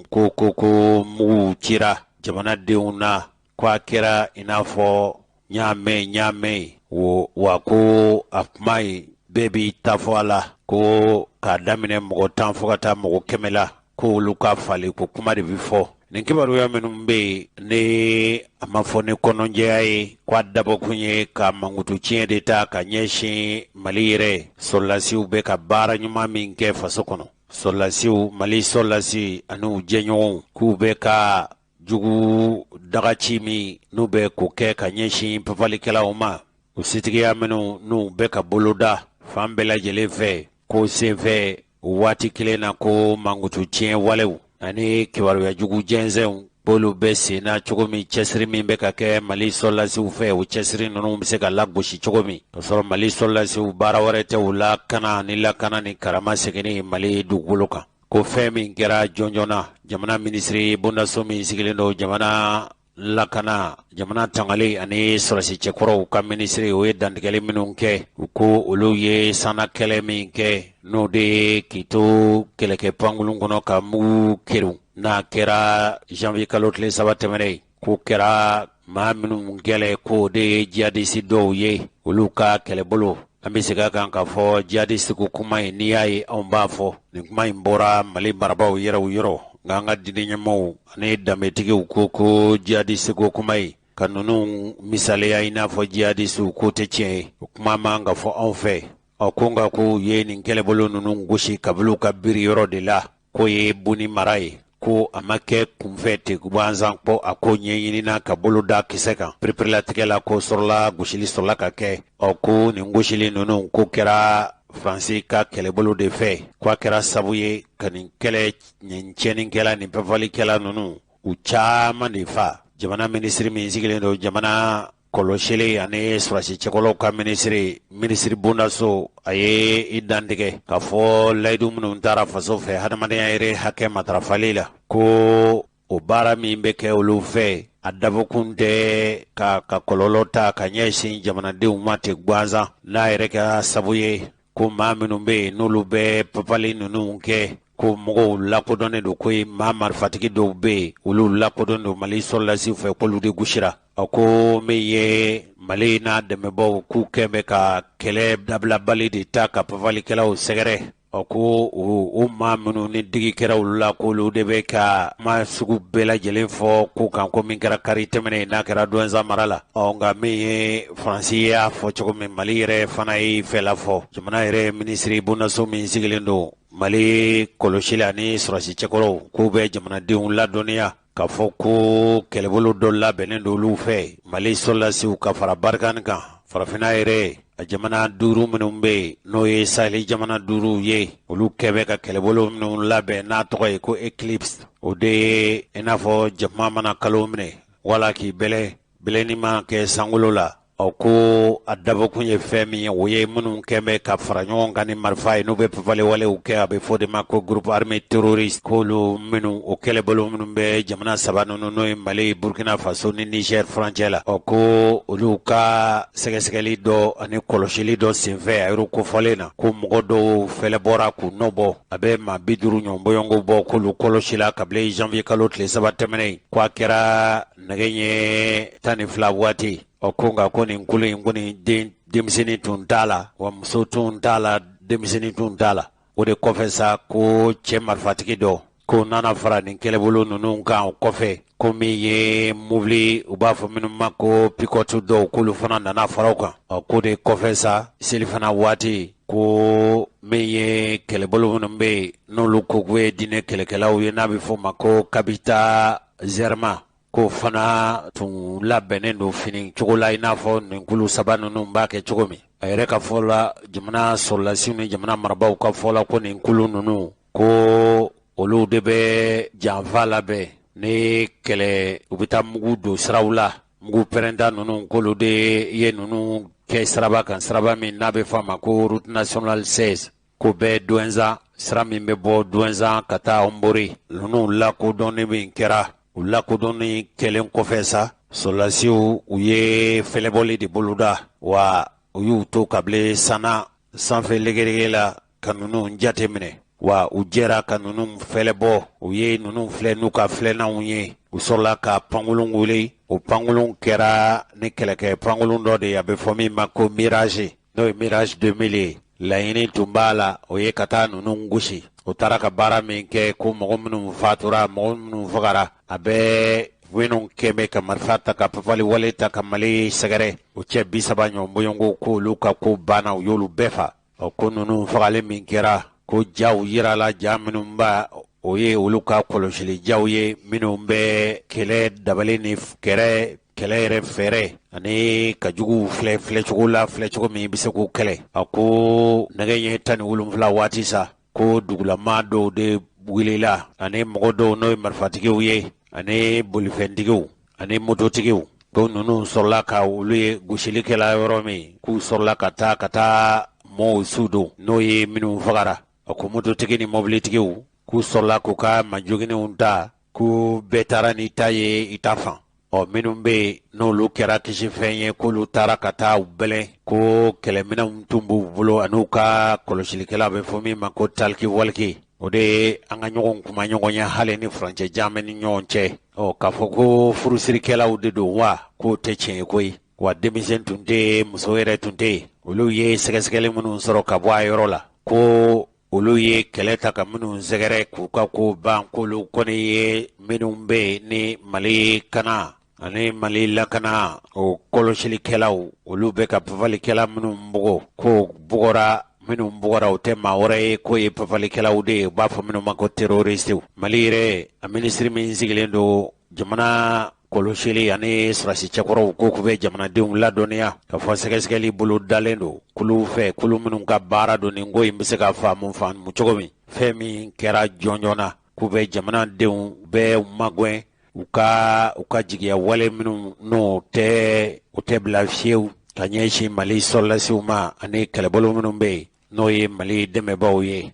ko mugu cira jamanadenw na ko a kɛra i n'a fɔ ɲaamɛ wa ko a kuma ye bɛɛ b'i ta fɔ a la ko k'a daminɛ mɔgɔ 10 fo ka taa mɔgɔ 100 la ko olu ka fali ko kuma de bi fɔ nin kibaruya minnu bɛ yen ne a ma fɔ ni kɔnɔjɛya ye ko a dabɔkun ye ka mankutu tiɲɛ de ta ka ɲɛsin Mali yɛrɛ sɔrɔlasiw bɛ ka baara ɲuman min kɛ faso kɔnɔ sɔrɔlasiw Mali sɔrɔlasi ani u jɛɲɔgɔnw k'u bɛ ka jugu dagaci min n'u bɛ ko kɛ ka ɲɛsin papalikɛlaw ma u sitigiya minnu n'u bɛ ka boloda fan bɛɛ lajɛlen fɛ ko senfɛ waati kelen na ko mankutu tiɲɛ walew ani kibaruya jugu jɛnsɛnw bolu bɛ sen na cogo min cɛsiri min bɛ ka kɛ Mali sɔrɔlasiw fɛ o cɛsiri ninnu bɛ se ka lagosi cogo min ka sɔrɔ Mali sɔrɔlasiw baara wɛrɛ tɛ u lakana ni karama seginni Mali dugukolo kan ko fɛn min kɛra jɔnjɔna jamana minisiri bondaso min sigilen don jamana lakana jamana tangale ani sɔrɔsi cɛkɔrɔw ka minisiri o ye dantigɛli minnu kɛ u ko olu ye sana kɛlɛ min kɛ n'o de k'i to kɛlɛkɛ pankulun kɔnɔ ka mugu keru n'a kɛra janvier kalo tile 3 tɛmɛnen k'o kɛra maa minnu kɛlɛ ko de ye jihadisi dɔw ye olu ka kɛlɛbolo an bɛ segin a kan k'a fɔ jihadisi ko kuma in n'i y'a ye anw b'a fɔ nin kuma in bɔra Mali marabaaw yɔrɔ nka an ka diinɛ ɲɛmaaw ani danbetigiw ko jihadisi ko kuma ye ka ninnu misaliya i n'a fɔ jihadisiw ko tɛ tiɲɛ ye o kuma man ka fɔ anw fɛ ko nka ko ye nin kɛlɛbolo ninnu gosi kabilu ka biri yɔrɔ de la k'o ye Buni mara ye ko a ma kɛ kunfɛ ten gansan kɔ a ko ɲɛɲinina ka bolo da kisɛ kan pereperilatigɛ la ko gosili sɔrɔla ka kɛ ko nin gosili ninnu ko kɛra Faransi ka kɛlɛbolo de fɛ ko a kɛra sabu ye ka nin tiɲɛnikɛla nin pɛfalikɛla ninnu u caman de fa jamana minisiri min sigilen don jamana kɔlɔsili ani sɔrɔsi cɛkɔrɔbaw ka minisiri bondaso a ye i dantigɛ k'a fɔ layidu minnu taara faso fɛ hadamadenya yɛrɛ hakɛ matarafali la ko o baara min bɛ kɛ olu fɛ a dabɔkun tɛ ka kɔlɔlɔ ta ka ɲɛsin jamanadenw ma ten gansan n'a yɛrɛ kɛra sabu ye ko maa minnu bɛ yen n'olu bɛ papali ninnu kɛ ko mɔgɔw lakodɔnnen don ko maa marifatigi dɔw bɛ yen olu lakodɔnnen don Mali sɔrɔlasiw fɛ k'olu de gosira ko min ye Mali n'a dɛmɛbaaw k'u kɛn bɛ ka kɛlɛ dabilabali de ta ka papalikɛlaw sɛgɛrɛ o ko o maa minnu ni digi kɛra olu la k'olu de bɛ ka ma sugu bɛɛ lajɛlen fɔ ko kan ko min kɛra kari tɛmɛnen n'a kɛra Douentza mara la nka min ye Faransi y'a fɔ cogo min Mali yɛrɛ fana ye fɛla fɔ jamana yɛrɛ minisiri bondaso min sigilen don Mali kɔlɔsili ani sɔrɔsi cɛkɔrɔw k'u bɛ jamanadenw ladɔnniya k'a fɔ ko kɛlɛbolo dɔ labɛnnen don olu fɛ Mali sɔrɔlasiw ka fara barikani kan farafinna yɛrɛ a jamana 5 minnu bɛ yen n'o ye Saheli jamana 5 ye olu kɛ bɛ ka kɛlɛbolo minnu labɛn n'a tɔgɔ ye ko Eclipse o de ye i n'a fɔ jakuma mana kalo minɛ wala k'i bɛlɛni ma kɛ sankolo la ko a dabɔkun ye fɛn min ye o ye minnu kɛ bɛ ka fara ɲɔgɔn kan ni marifa ye n'u bɛ pepalewalew kɛ a bɛ fɔ de ma ko groupe armé terroriste k'olu minnu o kɛlɛbolo minnu bɛ jamana 3 ninnu n'o ye Mali Burkina Faso ni Niger frontière la ko olu ka sɛgɛsɛgɛli dɔ ani kɔlɔsili dɔ senfɛ a y'o kofɔlen na ko mɔgɔ dɔw fɛlɛ bɔra k'u nɔ bɔ a bɛ maa 50 ɲɔgɔnbɔɲɔngo bɔ k'olu kɔlɔsila kabila janvier kalo tile 3 tɛmɛnen k'a kɛra nɛgɛ ɲɛ 12 waati ko nka ko nin kulu in ko nin denmisɛnnin tun t'a la wa muso tun t'a la denmisɛnnin tun t'a la o de kɔfɛ sa ko cɛ marifatigi dɔ ko nana fara nin kɛlɛbolo ninnu kan o kɔfɛ ko min ye mobili u b'a fɔ minnu ma ko pikɔtu dɔw k'olu fana nana fara o kan ko de kɔfɛ sa selifana waati ko min ye kɛlɛbolo minnu bɛ yen n'olu ko k'u ye diinɛ kɛlɛkɛlaw ye n'a bɛ fɔ o ma ko Kabita Zerma ko fana tun labɛnnen don fini cogo la i n'a fɔ nin kulu 3 ninnu b'a kɛ cogo min a yɛrɛ ka fɔ la jamana sɔrɔlasiw ni jamana marabaaw ka fɔ la ko nin kulu ninnu ko olu de bɛ janfa labɛn ni kɛlɛ u bɛ taa mugu don siraw la mugu pɛrɛnda ninnu k'olu de ye ninnu kɛ siraba kan siraba min n'a bɛ fɔ a ma ko route nationale 16 ko bɛɛ Douentza sira min bɛ bɔ Douentza ka taa Ombori ninnu lakodɔnni min kɛra u lakodɔnni kɛlen kɔfɛ sa sɔrɔlasiw u ye fɛlɛbɔli de boloda wa u y'u to kabile sana sanfɛ lɛgɛrɛgɛ la ka ninnu jate minɛ wa u jɛra ka ninnu fɛlɛbɔ u ye ninnu filɛ n'u ka filɛnanw ye u sɔrɔla ka pankolon wele o pankolon kɛra ni kɛlɛkɛ pankolon dɔ de ye a bɛ fɔ min ma ko Mirage n'o ye Mirage 2000 ye laɲini tun b'a la o ye ka taa ninnu gosi o taara ka baara min kɛ ko mɔgɔ minnu fatura mɔgɔ minnu fagara a bɛ minnu kɛmɛ ka marifa ta ka papali wale ta ka Mali sɛgɛrɛ o cɛ 30 ɲɔgɔnbɔɲɔngo ko olu ka ko banna u y'olu bɛɛ fa ko ninnu fagalen min kɛra ko jaw yirala ja minnu b'a o ye olu ka kɔlɔsili jaw ye minnu bɛ kɛlɛ dabali ni kɛlɛ yɛrɛ fɛrɛ ani ka jugu filɛ cogo la filɛ cogo min bɛ se k'u kɛlɛ ko nɛgɛ ɲɛ 17 waati sa ko dugulama dɔw de wulila ani mɔgɔ dɔw n'o ye marifatigiw ye ani bolifɛntigiw ani mototigiw ko ninnu sɔrɔla ka olu ye gosilikɛla yɔrɔ min k'u sɔrɔla ka taa mɔɔw su don n'o ye minnu fagara ko mototigi ni mɔbilitigiw k'u sɔrɔla k'u ka majoginniw ta k'u bɛɛ taara ni ta ye i ta fan minnu bɛ yen n'olu kɛra kisifɛn ye k'olu taara ka taa u bɛlɛn ko kɛlɛminɛnw tun b'u bolo an'u ka kɔlɔsilikɛla bɛ fɔ min ma ko taliki waliki o de ye an ka ɲɔgɔn kuma ɲɔgɔnya hali ni furancɛ jan bɛ ni ɲɔgɔn cɛ k'a fɔ ko furusirikɛlaw de don wa k'o tɛ tiɲɛ ye koyi wa denmisɛn tun tɛ yen muso yɛrɛ tun tɛ yen olu ye sɛgɛsɛgɛli minnu sɔrɔ ka bɔ a yɔrɔ la ko olu ye kɛlɛ ta ka minnu sɛgɛrɛ k'u ka ko ban k'olu kɔni ye minnu bɛ yen ni Mali kana ani Mali lakana o kɔlɔsilikɛlaw olu bɛ ka papalikɛla minnu bugɔ ko bugɔra minnu bugɔra o tɛ maa wɛrɛ ye k'o ye papalikɛlaw de ye u b'a fɔ minnu ma ko terroristew Mali yɛrɛ a minisiri min sigilen don jamana kɔlɔsili ani sɔrɔsi cɛkɔrɔw ko k'u bɛ jamanadenw ladɔnniya ka fɔ sɛgɛsɛgɛli bolo dalen don kulu fɛ kulu minnu ka baara don nin ko in bɛ se ka faamu cogo min fɛn min kɛra jɔnjɔna k'u bɛ jamanadenw bɛɛ magɛn u ka jigiya wale minnu n'o tɛ bila fiyewu ka ɲɛsin Mali sɔrɔlasiw ma ani kɛlɛbolo minnu bɛ yen n'o ye Mali dɛmɛbaaw ye.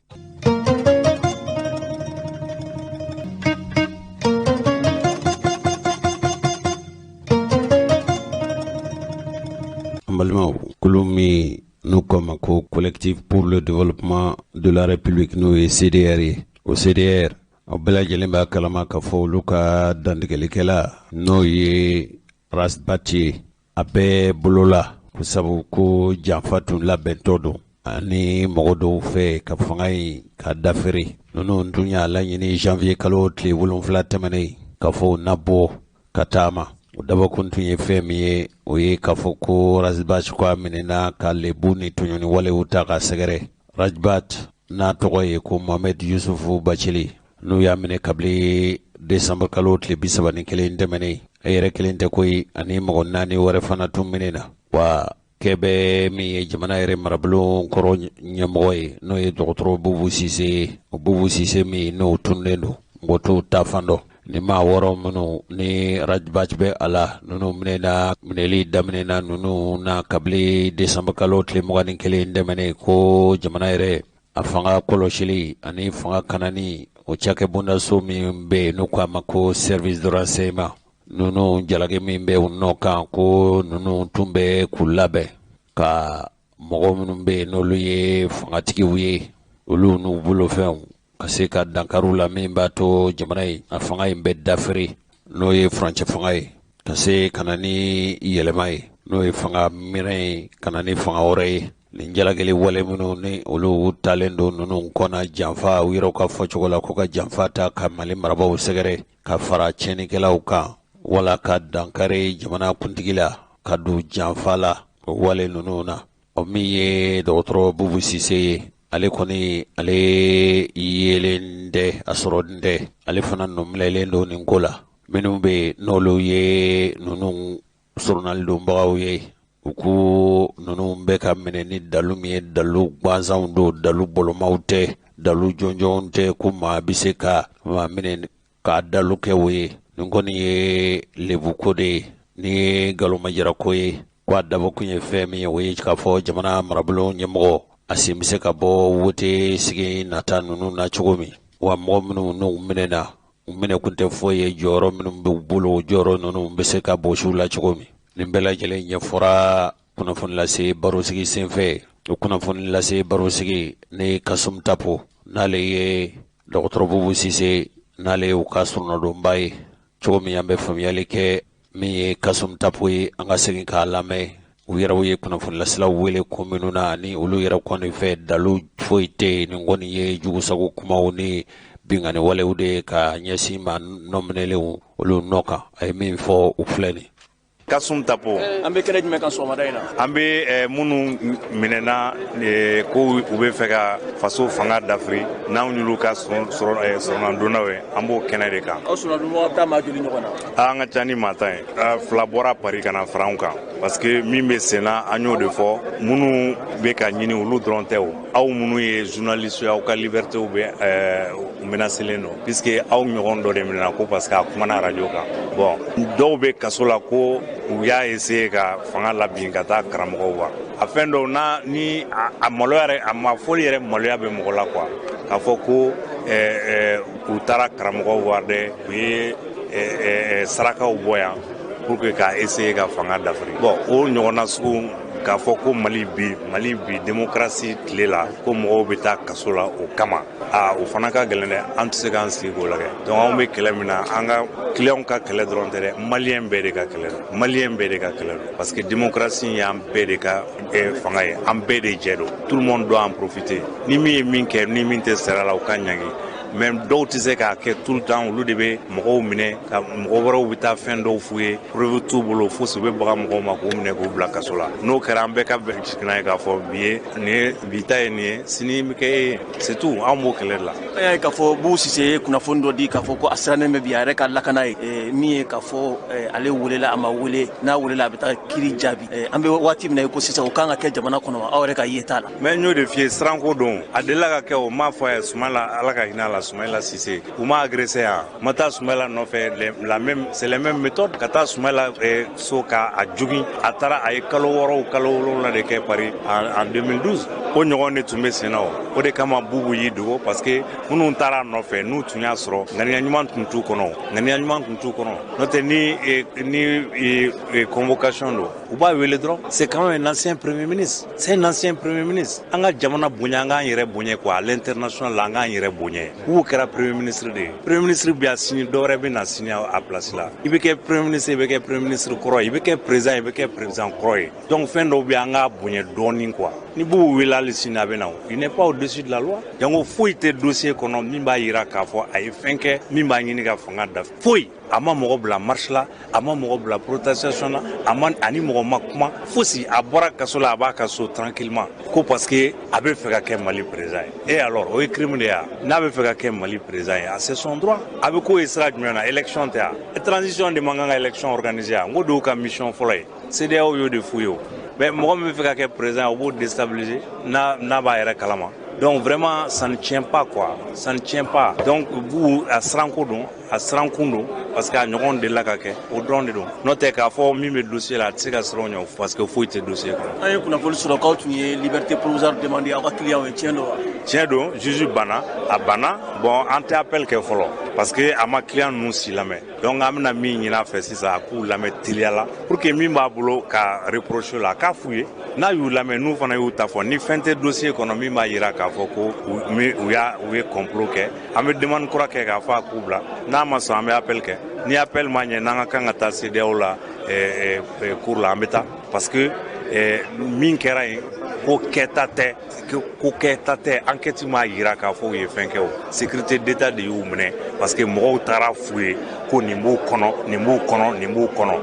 Kolomi nous comme collectif pour le développement de la République nous et CDR au CDR au bɛɛ lajɛlen b'a kalama k'a fɔ olu ka dantigɛlikɛla n'o ye Rasbati a bɛɛ bolo la ko sabu ko janfa tun labɛntɔ don ani mɔgɔ dɔw fɛ ka fanga in ka dafere ninnu tun y'a laɲini janvier kalo tile 7 tɛmɛnen k'a fɔ na bɔ ka taama o dabɔkun tun ye fɛn min ye o ye k'a fɔ ko Rajbat ko a minɛna ka lebu ni tɔɲɔni walew ta ka sɛgɛrɛ. Rajbat n'a tɔgɔ ye ko Mohamed Yusufu Bacili n'u y'a minɛ kabili décembre kalo tile 31 tɛmɛnen a yɛrɛ kelen tɛ koyi ani mɔgɔ 4 wɛrɛ fana tun minɛna wa kɛbɛ min ye jamana yɛrɛ marabolo kɔrɔ ɲɛmɔgɔ ye n'o ye dɔgɔtɔrɔ Bubu Sise o Bubu Sise min n'o tunnen don mɔgɔ t'o ta fan dɔn ni maa wɔɔrɔ minnu ni Rajbat bɛ a la ninnu minɛli daminɛna ninnu na kabili décembre kalo tile 21 tɛmɛnen ko jamana yɛrɛ a fanga kɔlɔsili ani fanga kanani o cakɛ bondaso min bɛ yen n'o ko a ma ko service de renseignement ninnu jalaki min bɛ u nɔ kan ko ninnu tun bɛ k'u labɛn ka mɔgɔ minnu bɛ yen n'olu ye fangatigiw ye olu n'u bolofɛnw ka se ka dankariw la min b'a to jamana in a fanga in bɛ dafere n'o ye furancɛ fanga ye ka se ka na ni yɛlɛma ye n'o ye fanga minɛ ye ka na ni fanga wɛrɛ ye nin jalakili wale minnu ni olu talen don ninnu kɔnɔ janfa u yɛrɛw ka fɔcogo la ko ka janfa ta ka Mali marabaw sɛgɛrɛ ka fara tiɲɛnikɛlaw kan wala ka dankari jamana kuntigi la ka don janfa la o wale ninnu na o min ye dɔgɔtɔrɔ Bubu Sise ye ale kɔni ale yelen tɛ a sɔrɔlen tɛ ale fana nɔminɛlen don nin ko la minnu bɛ n'olu ye ninnu journal donbagaw ye u ko ninnu bɛ ka minɛ ni dalu min ye dalu gansanw don dalu bɔlɔmaw tɛ dalu jɔnjɔnw tɛ ko maa bɛ se ka maa minɛ k'a dalu kɛ o ye nin kɔni ye lebuko de ye ni ye ngalomajara ko ye ko a dabɔkun ye fɛn min ye o ye k'a fɔ jamana marabolo ɲɛmɔgɔ a sen bɛ se ka bɔ wote sigi nata ninnu na cogo min wa mɔgɔ minnu n'u minɛna u minɛ kun tɛ foyi ye jɔyɔrɔ minnu b'u bolo o jɔyɔrɔ ninnu bɛ se ka bɔsiw la cogo min nin bɛɛ lajɛlen ɲɛfɔra kunnafoni lase barosigi senfɛ o kunnafoni lase barosigi ni Kasum Tapo n'ale ye dɔgɔtɔrɔ Bubu Sise n'ale ye u ka surunadonba ye cogo min an bɛ faamuyali kɛ min ye Kasum Tapo ye an ka segin k'a lamɛn u yɛrɛw ye kunnafonilaselaw wele ko minnu na ni olu yɛrɛ kɔni fɛ dalu foyi tɛ nin kɔni ye jugusago kumaw ni bingani walew de ka ɲɛsin ma nɔminɛlenw olu nɔ kan a ye min fɔ u filɛ nin Kasum Tapo an bɛ kɛnɛ jumɛn kan sɔgɔmada in na an bɛ minnu minɛna ko u bɛ fɛ ka faso fanga dafiri n'anw y'olu ka sɔrɔnadonnaw ye an b'o kɛnɛ de kan aw sɔrɔnadonnaw bɛ taa maa joli ɲɔgɔn na an ka ca ni maa tan ye 2 bɔra Paris ka na fara anw kan parce que min bɛ sen na an y'o de fɔ minnu bɛ ka ɲini olu dɔrɔn tɛ o aw minnu ye journaliste aw ka libertéw bɛ menacelen don puisque aw ɲɔgɔn dɔ de minɛna ko parce que a kumana radio kan bon dɔw bɛ kaso la ko u y'a essayer ka fanga labin ka taa karamɔgɔw wa a fɛn dɔw na ni a maloya yɛrɛ a ma fɔli yɛrɛ maloya bɛ mɔgɔ la quoi k'a fɔ ko u taara karamɔgɔw wa dɛ u ye sarakaw bɔ yan pour que k'a essayer ka fanga dafiri bon o ɲɔgɔnna sugu k'a fɔ ko Mali bi démocratie tile la ko mɔgɔw bɛ taa kaso la o kama o fana ka gɛlɛn dɛ an tɛ se k'an sigi k'o lajɛ donc anw bɛ kɛlɛ min na an ka clients ka kɛlɛ dɔrɔn tɛ dɛ maliyɛn bɛɛ de ka kɛlɛ don maliyɛn bɛɛ de ka kɛlɛ don parce que démocratie y'an bɛɛ de ka fanga ye an bɛɛ de jɛ don tout le monde doit en profiter ni min ye min kɛ ni min tɛ sara la o ka ɲangi mais dɔw tɛ se k'a kɛ tout le temps olu de bɛ mɔgɔw minɛ ka mɔgɔ wɛrɛw bɛ taa fɛn dɔw f'u ye preuve t'u bolo fo se u bɛ baga mɔgɔw ma k'u minɛ k'u bila kaso la n'o kɛra an bɛɛ ka jiginna ye k'a fɔ bi ta ye nin ye sini bɛ kɛ e ye c'est tout anw b'o kɛlɛ de la. an y'a ye k'a fɔ Bubu Sise ye kunnafoni dɔ di k'a fɔ ko a sirannen bɛ bi a yɛrɛ ka lakana ye min ye k'a fɔ ale welela a ma wele n'a welela a bɛ taa kiiri jaabi an bɛ waati min na ko sisan o kan ka kɛ jamana kɔnɔ aw yɛrɛ ka ye t'a la. mais n y'o de f'i ye siranko don a delila ka kɛ o m'a fɔ a ye Sumala Ala ka hinɛ a la Sumayila Sise u m'a agressé yan ma taa Sumayila nɔfɛ c'est la même méthode ka taa Sumayila so k'a jogin a taara a ye kalo 7 de kɛ Paris en 2012 o ɲɔgɔn de tun bɛ sen na o de kama Bubu y'i dogo parce que minnu taara nɔfɛ n'u tun y'a sɔrɔ ŋaniya ɲuman tun t'u kɔnɔ n'o tɛ ni convocation don u b'a wele dɔrɔn c'est quand même un ancien premier ministre an ka jamana bonya an k'an yɛrɛ bonya quoi à l'international la an k'an yɛrɛ bonya u kɛra premier ministre de ye premier ministre bɛ a signé dɔwɛrɛ bɛ na signé a place la i bɛ kɛ premier ministre i bɛ kɛ premier ministre kɔrɔ ye i bɛ kɛ président kɔrɔ ye donc fɛn dɔw bɛ an k'a bonya dɔɔnin quoi ni Bubu welela journaliste n'a bena il n'est pas au-dessus de la loi jango foyi te dossier kono min b'a yira k'a fɔ a ye fɛn kɛ min b'a ɲini ka fanga dafa foyi a ma mɔgɔ bila marche la a ma mɔgɔ bila protestation na a ma ani mɔgɔ ma kuma fosi a bɔra kaso la a b'a ka so tranquillement ko parce que a bɛ fɛ ka kɛ Mali président ye et alors o ye crime de ya n'a bɛ fɛ ka kɛ Mali président ye c'est son droit a bɛ ko ye sira jumɛn na élection tɛ ya transition de man kan ka élection organiser ya n ko dɔw ka mission fɔlɔ ye CEDEAO y'o de f'u ye o mais mɔgɔ min bɛ fɛ ka kɛ président o b'o déstabiliser n'a b'a yɛrɛ kalama donc vraiment ça ne tient pas quoi ça ne tient pas donc vous a siranko don a sirankun don parce que a ɲɔgɔn delila ka kɛ o dɔrɔn de don n'o tɛ k'a fɔ min bɛ dossier la a tɛ se ka siran o ɲɛ parce que foyi tɛ dossier kɔnɔ. an ye kunnafoni sɔrɔ k'aw tun ye liberté provisoire demandé aw ka client ye tiɲɛ don wa. tiɲɛ don juge banna a banna bon an tɛ appel kɛ fɔlɔ parce que a ma client ninnu si lamɛn donc an bɛna min ɲini a fɛ sisan a k'u lamɛn teliya la pour que min b'a bolo ka reprocher la a k'a f'u ye n'a y'u lamɛn n'u fana y'u ta fɔ ni fɛn tɛ dossier kɔnɔ min b'a yira k'a fɔ ko u ye complot kɛ an bɛ demande kura kɛ k'a fɔ a k'u bila n'a ma sɔn an bɛ appel kɛ ni appel ma ɲɛ n'an ka kan ka taa CEDEAO la cour la an bɛ taa parce que min kɛra yen ko kɛta tɛ enquête m'a yira k'a fɔ u ye fɛn kɛ o sécurité d'état de y'u minɛ parce que mɔgɔw taara f'u ye ko nin b'u kɔnɔ nin b'u kɔnɔ nin b'u kɔnɔ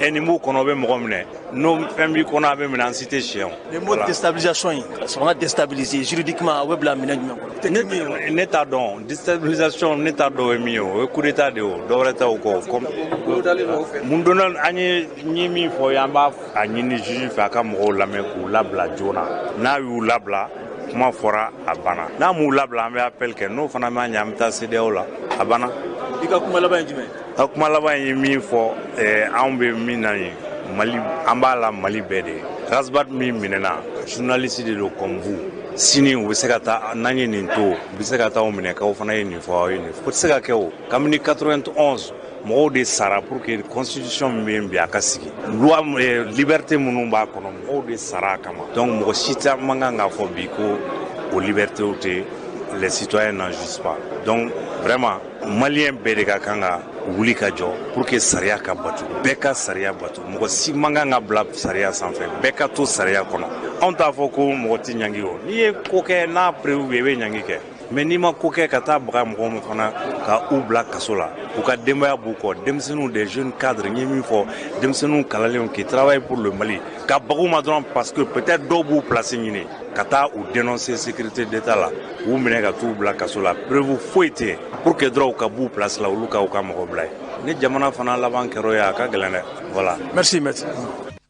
nin b'u kɔnɔ bɛ mɔgɔ minɛ n'o fɛn b'i kɔnɔ a bɛ minɛ an si tɛ siyɛn o. le mot déstabilisation in sɔrɔ déstabiliser juridiquement a bɛ bila minɛ jumɛn. ne t'a dɔn déstabilisation ne t'a dɔn o ye min ye o ye coup d'état de ye o dɔwɛrɛ tɛ o kɔ mun donna an ye min fɔ an b'a a ɲini juge fɛ a ka mɔgɔw lamɛn k'u labila joona n'a y'u labila kuma fɔra a banna n'a m'u labila an bɛ appel kɛ n'o fana ma ɲɛ an bɛ taa CEDEAO la a banna. i ka kuma laban ye jumɛn. a kuma laban ye min fɔ anw bɛ min na ye Mali an b'a la Mali bɛɛ de ye Rasbat min minɛna journaliste de don comme vous sini u bɛ se ka taa n'an ye nin to u bɛ se ka taa o minɛ k'aw fana ye nin fɔ aw ye nin fɔ o tɛ se ka kɛ o kabini 91 mɔgɔw de sara pour que constitution min bɛ yen bi a ka sigi loi liberté minnu b'a kɔnɔ mɔgɔw de sara a kama donc mɔgɔ si tɛ man kan k'a fɔ bi ko o liberté tɛ les citoyens n'en jouissent pas donc vraiment malien bɛɛ de ka kan ka wuli ka jɔ pour que sariya ka batu bɛɛ ka sariya batu mɔgɔ si man kan ka bila sariya sanfɛ bɛɛ ka to sariya kɔnɔ anw t'a fɔ ko mɔgɔ tɛ ɲangi o n'i ye ko kɛ n'a prévu i bɛ ɲangi kɛ mais n'i ma ko kɛ ka taa baga mɔgɔw ma fana ka u bila kaso la u ka denbaya b'u kɔ denmisɛnninw des jeunes cadres n ye min fɔ denmisɛnninw kalalenw qui travaillent pour le Mali ka baga u ma dɔrɔn parce que peut-être dɔw b'u place ɲini ka taa u dénoncer sécurité d'état la u minɛ ka t'u bila kaso la prévu foyi tɛ pour que dɔrɔn u ka b'u place la olu ka u ka mɔgɔ bila ye ni jamana fana laban kɛra o ye a ka gɛlɛn dɛ voilà. merci maître.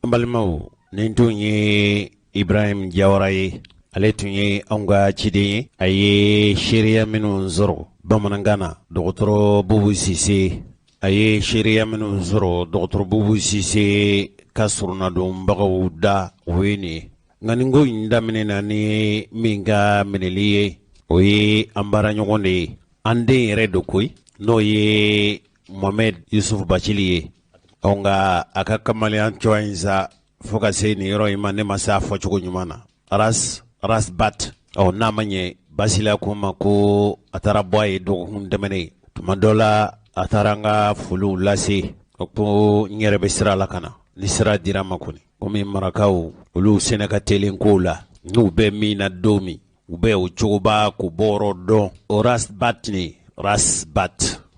an balimaw nin tun ye Ibrahim Jawara ye ale tun ye anw ka ciden ye a ye seereya minnu sɔrɔ bamanankan na dɔgɔtɔrɔ Bubu Sise a ye seereya minnu sɔrɔ dɔgɔtɔrɔ Bubu Sise ka surunadonbagaw da o ye nin ye nka nin ko in daminɛna ni min ka minɛli ye o ye an baaraɲɔgɔn de ye an den yɛrɛ do koyi n'o ye Mohamed Yusuf Bacili ye nka a ka kamaleya cogoya in sa fo ka se nin yɔrɔ in ma ne ma se a fɔcogo ɲuman na Rasbat n'a ma ɲɛ Basila ko ma ko a taara bɔ a ye dɔgɔkun tɛmɛnen tuma dɔ la a taara an ka foliw lase ko n yɛrɛ bɛ sira la ka na ni sira dira ma kɔni komi marakaw olu sɛnɛ ka teli kow la n'u bɛ min na don min u bɛ o cogoba k'u bɔyɔrɔ dɔn o Rasbat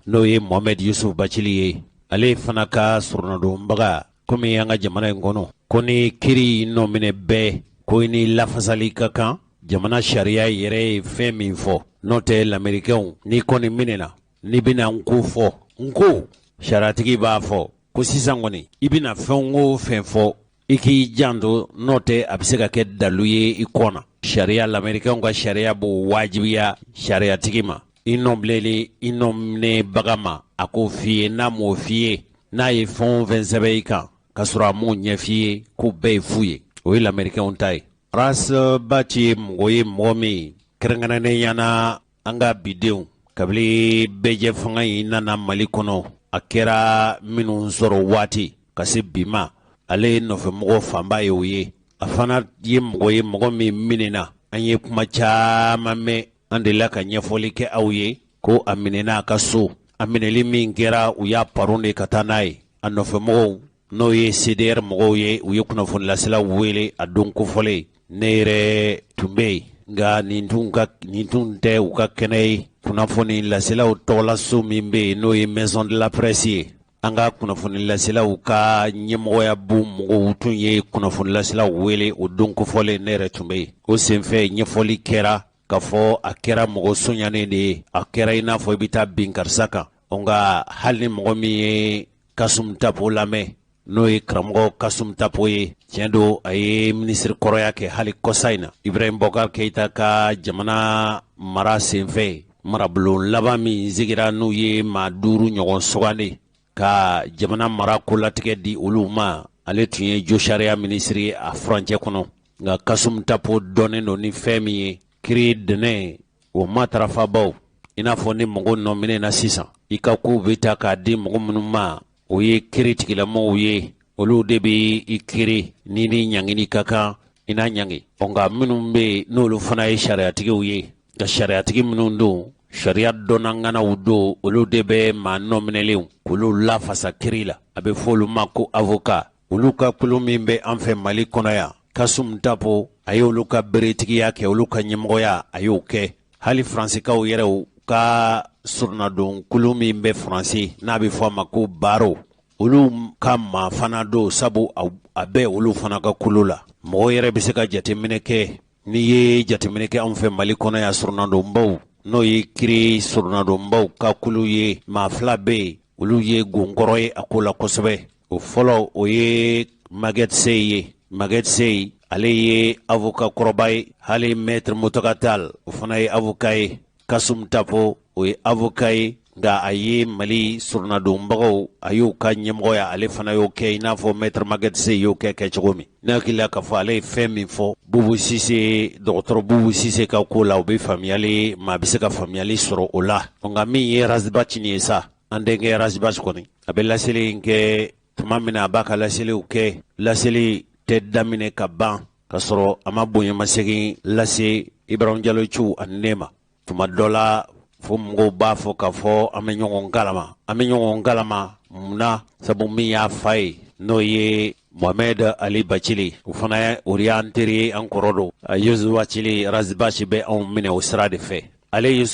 n'o ye Mohamed Yusuf Bacili ye ale fana ka surunadonbaga komi an ka jamana in kɔnɔ ko ni kiri nɔ minɛ bɛɛ ko ni lafasali ka kan jamana sariya yɛrɛ ye fɛn min fɔ n'o tɛ lamɛrikɛnw ni kɔni minɛna ni bɛna n ko fɔ n ko sariyatigi b'a fɔ ko sisan kɔni i bɛna fɛn o fɛn fɔ i k'i janto n'o tɛ a bɛ se ka kɛ dalu ye i kɔ na sariya lamɛrikɛnw ka sariya b'o wajibiya sariyatigi ma i nɔbileli i nɔminɛbaga ma a k'o f'i ye n'a m'o f'i ye n'a ye fɛn o fɛn sɛbɛn i kan k'a sɔrɔ a m'o ɲɛ f'i ye k'o bɛɛ ye fu ye o ye lamɛrikɛnw ta ye Rasbat ye mɔgɔ ye mɔgɔ min kɛrɛnkɛrɛnnen ɲana an ka bidenw kabili bɛɛjɛ fanga in nana Mali kɔnɔ a kɛra minnu sɔrɔ waati ka se bi ma ale nɔfɛmɔgɔ fanba ye o ye a fana ye mɔgɔ ye mɔgɔ min minɛna an ye kuma caman mɛn an delila ka ɲɛfɔli kɛ aw ye ko a minɛna a ka so a minɛli min kɛra u y'a paron de ka taa n'a ye a nɔfɛmɔgɔw n'o ye CDR mɔgɔw ye u ye kunnafonilaselaw wele a don kofɔlen nere tumbe nga nintun tɛ u ka kɛnɛ ye kunnafoni laselaw tɔgɔla so min be yen n'o ye maison de la presse ye an ka kunnafoni laselaw ka ɲɛmɔgɔya bu mɔgɔw tun ye kunnafoni laselaw wele o don kofɔlen ne yɛrɛ tun be yen o senfɛ ɲɛfɔli kɛra k'a fɔ a kɛra mɔgɔ soɲanen de ye a kɛra i n'a fɔ i bɛ taa bin karisa kan nka hali ni mɔgɔ min ye Kasum Tapo lamɛn n'o ye karamɔgɔ Kasum Tapo ye tiɲɛ don a ye minisiri kɔrɔya kɛ hali kɔsa in na Ibrahim Bokar Keita ka jamana mara senfɛ marabulon laban min sigira n'u ye maa 5 ɲɔgɔn sugandi ka jamana mara kolatigɛ di olu ma ale tun ye jo sariya minisiri ye a furancɛ kɔnɔ nka Kasum Tapo dɔnnen don ni fɛn min ye kiri dɛnɛ o matarafabaw i n'a fɔ ni mɔgɔ nɔminɛ na sisan i ka kow bɛ ta k'a di mɔgɔ minnu ma o ye kiri tigilamɔgɔw ye olu de bɛ i kiri ni ɲangini ka kan i n'a ɲangi nka minnu bɛ n'olu fana ye sariyatigiw ye ka sariyatigi minnu don sariya dɔnnanganaw don olu de bɛ maa nɔminɛlenw k'olu lafasa kiri la a bɛ fɔ olu ma ko avocat olu ka kulu min bɛ an fɛ Mali kɔnɔ yan Kasum Tapo a ye olu ka beretigiya kɛ olu ka ɲɛmɔgɔya a y'o kɛ hali faransikaw yɛrɛw ka surnadon kulu min bɛ faransi n'a bɛ fɔ a ma ko baro olu ka maa fana don sabu a bɛ olu fana ka kulu la mɔgɔ yɛrɛ bɛ se ka jateminɛ kɛ n'i ye jateminɛ kɛ an fɛ Mali kɔnɔ yan surnadonbaw n'o ye kiri surnadonbaw ka kulu ye maa 2 bɛ yen olu ye gonkɔrɔ ye a ko la kosɛbɛ o fɔlɔ o ye Maguette Seye ye Maguette Seye ale ye avocat kɔrɔba ye hali maître Moutaga Tall o fana ye avocat ye Kasum Tapo o ye avocat ye nka a ye Mali surnadonbagaw a y'o ka ɲɛmɔgɔya ale fana y'o kɛ i n'a fɔ maître Maguette Seye y'o kɛ cogo min ne hakili la k'a fɔ ale ye fɛn min fɔ Bubu Sise dɔgɔtɔrɔ Bubu Sise ka ko la o bɛ faamuyali maa bɛ se ka faamuyali sɔrɔ o la nka min ye Razbach ye sa an denkɛ Razbach kɔni a bɛ laseli in kɛ tuma min na a b'a ka laseliw kɛ laseli tɛ daminɛ ka ban ka sɔrɔ a ma bonyamasegin lase Ibrahim Diallo Thiou ani ne ma tuma dɔ la fo mɔgɔw b'a fɔ k'a fɔ an bɛ ɲɔgɔn galama munna sabu min y'a fa ye n'o ye Mohamed Ali Bacili o fana o y'an teri ye an kɔrɔ don Yusuf Bacili Razbach bɛ anw minɛ o sira de fɛ ale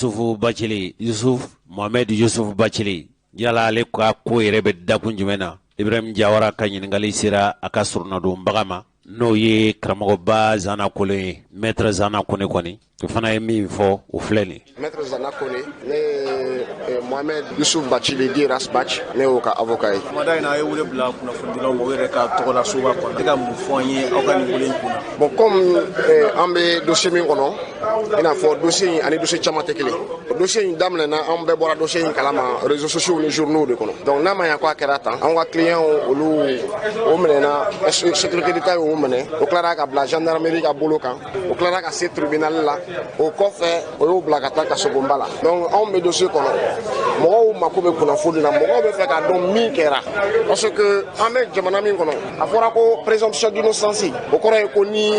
Mohamed Yusuf Bacili yala ale ka ko yɛrɛ bɛ dakun jumɛn na Ibrahim Jawara ka ɲininkali sera a ka surnadonbaga ma n'o ye karamɔgɔba Zana Kone ye maître Zana Kone kɔni o fana ye min fɔ o filɛ nin maître Zana Kone ne Mohamed Yusuf Bacili di Razbach ne y'o ka avocat ye mada in a ye wele bila kunnafonidilaw ma o yɛrɛ ka tɔgɔda soba kɔnɔ e ka mun fɔ an ye aw ka nin wele in kunna bon comme an bɛ dossier min kɔnɔ i n'a fɔ dossier in ani dossier caman tɛ kelen dossier in daminɛna an bɛɛ bɔra dossier in kalama réseaux sociaux ni journaux de kɔnɔ donc n'a ma ɲɛ ko a kɛra tan an ka client olu o minɛna sécurité d'État y'o minɛ o tilara ka bila gendarmerie ka bolo kan o tilara ka se tribunal la o kɔfɛ o y'o bila ka taa kasobonba la donc anw bɛ dossier kɔnɔ mɔgɔw mako bɛ kunnafoni na mɔgɔw bɛ fɛ k'a dɔn min kɛra parce que an bɛ jamana min kɔnɔ a fɔra ko présomption d'innocence o kɔrɔ ye ko ni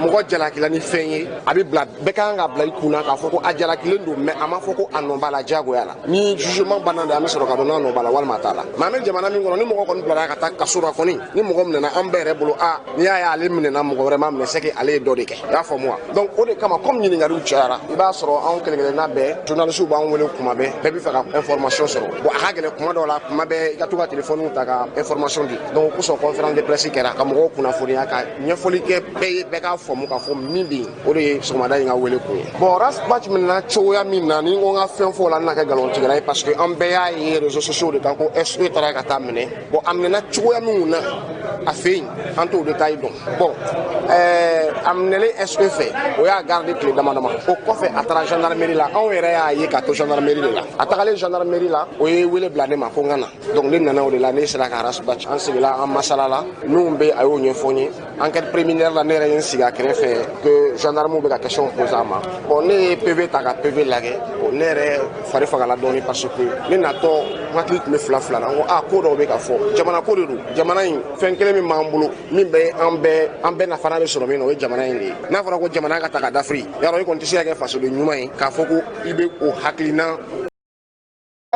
mɔgɔ jalakila ni fɛn ye a bɛ bila bɛɛ kan ka bila i kunna k'a fɔ ko a jalakilen don mais a ma fɔ ko a nɔ b'a la diyagoya la ni jugement banna de an bɛ sɔrɔ ka dɔn n'a nɔ b'a la walima a t'a la mais an bɛ jamana min kɔnɔ ni mɔgɔ kɔni bilara ka taa kaso la kɔni ni mɔgɔ minɛna an bɛɛ yɛrɛ bolo n'i y'a ye ale minɛna mɔgɔ wɛrɛ ma minɛ c'est que ale ye dɔ de kɛ i y'a faamu wa donc o de kama comme ɲininkaliw cayara i b'a sɔrɔ anw kelen-kelenna bɛɛ journalistes b'an wele kuma bɛɛ bɛ fɛ ka information sɔrɔ bon a ka gɛlɛn kuma dɔw la kuma bɛɛ i ka to ka téléphone ta ka information di donc o kosɔn conférence de presse kɛra ka mɔgɔw kunnafoniya ka ɲɛfɔli kɛ bɛɛ ye bɛɛ k'a faamu k'a fɔ min bɛ yen o de ye sɔgɔmada in ka wele kun ye bon Razbach minɛna cogoya min na ni n ko n ka fɛn fɔ o la n na kɛ nkalontigɛla ye parce que an bɛɛ y'a ye réseaux sociaux de kan ko SE taara ka taa minɛ bon a minɛna cogoya min na a fɛ yen an t'o détail dɔn bon a minɛlen SE fɛ o y'a garder tile dama dama o kɔfɛ a taara gendarmerie la anw yɛrɛ y'a ye k'a to gendarmerie de la a tagalen gendarmerie la o ye wele bila ne ma ko n ka na donc ne nana o de la ne sera ka Razbach an sigila an masala la minnu bɛ a y'o ɲɛfɔ n ye enquête préliminaire la ne yɛrɛ ye n sigi a kɛrɛfɛ que gendarmew bɛ ka question poser a ma bon ne ye PV ta ka PV lajɛ bon ne yɛrɛ fari fagala dɔɔni parce que ne natɔ n hakili tun bɛ fila fila la n ko ko dɔw bɛ ka fɔ jamana ko de don jamana in fɛn kelen min b'an bolo min bɛ an bɛɛ nafana bɛ sɔrɔ min na o ye jamana in de ye n'a fɔra ko jamana ka ta ka dafiri yarɔ i kɔni tɛ se ka kɛ fasoden ɲuman ye k'a fɔ ko i bɛ o hakilina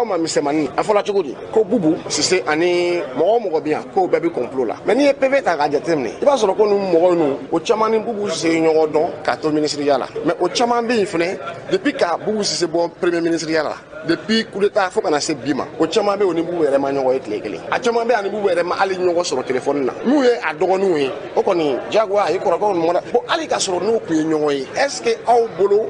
aw ma misɛmani a fɔla cogo di ko Bubu Sise ani mɔgɔ mɔgɔ bi yan ko bɛɛ bi complot la mais n'i ye PV ta k'a jateminɛ i b'a sɔrɔ ko nin mɔgɔ ninnu o caman ni Bubu Sise ye ɲɔgɔn dɔn k'a to ministeriya la mais o caman bɛ yen fɛnɛ depuis ka Bubu Sise bɔ premier ministeriya la depuis coup d'état fo kana se bi ma o caman bɛ o ni Bubu yɛrɛ ma ɲɔgɔn ye tile kelen a caman bɛ ani Bubu yɛrɛ ma hali ɲɔgɔn sɔrɔ téléphone na n'u ye a dɔgɔninw ye o kɔni jagoya a ye kɔrɔkɛw ni mɔda bon hali ka sɔrɔ n'u tun ye ɲɔgɔn ye est ce que aw bolo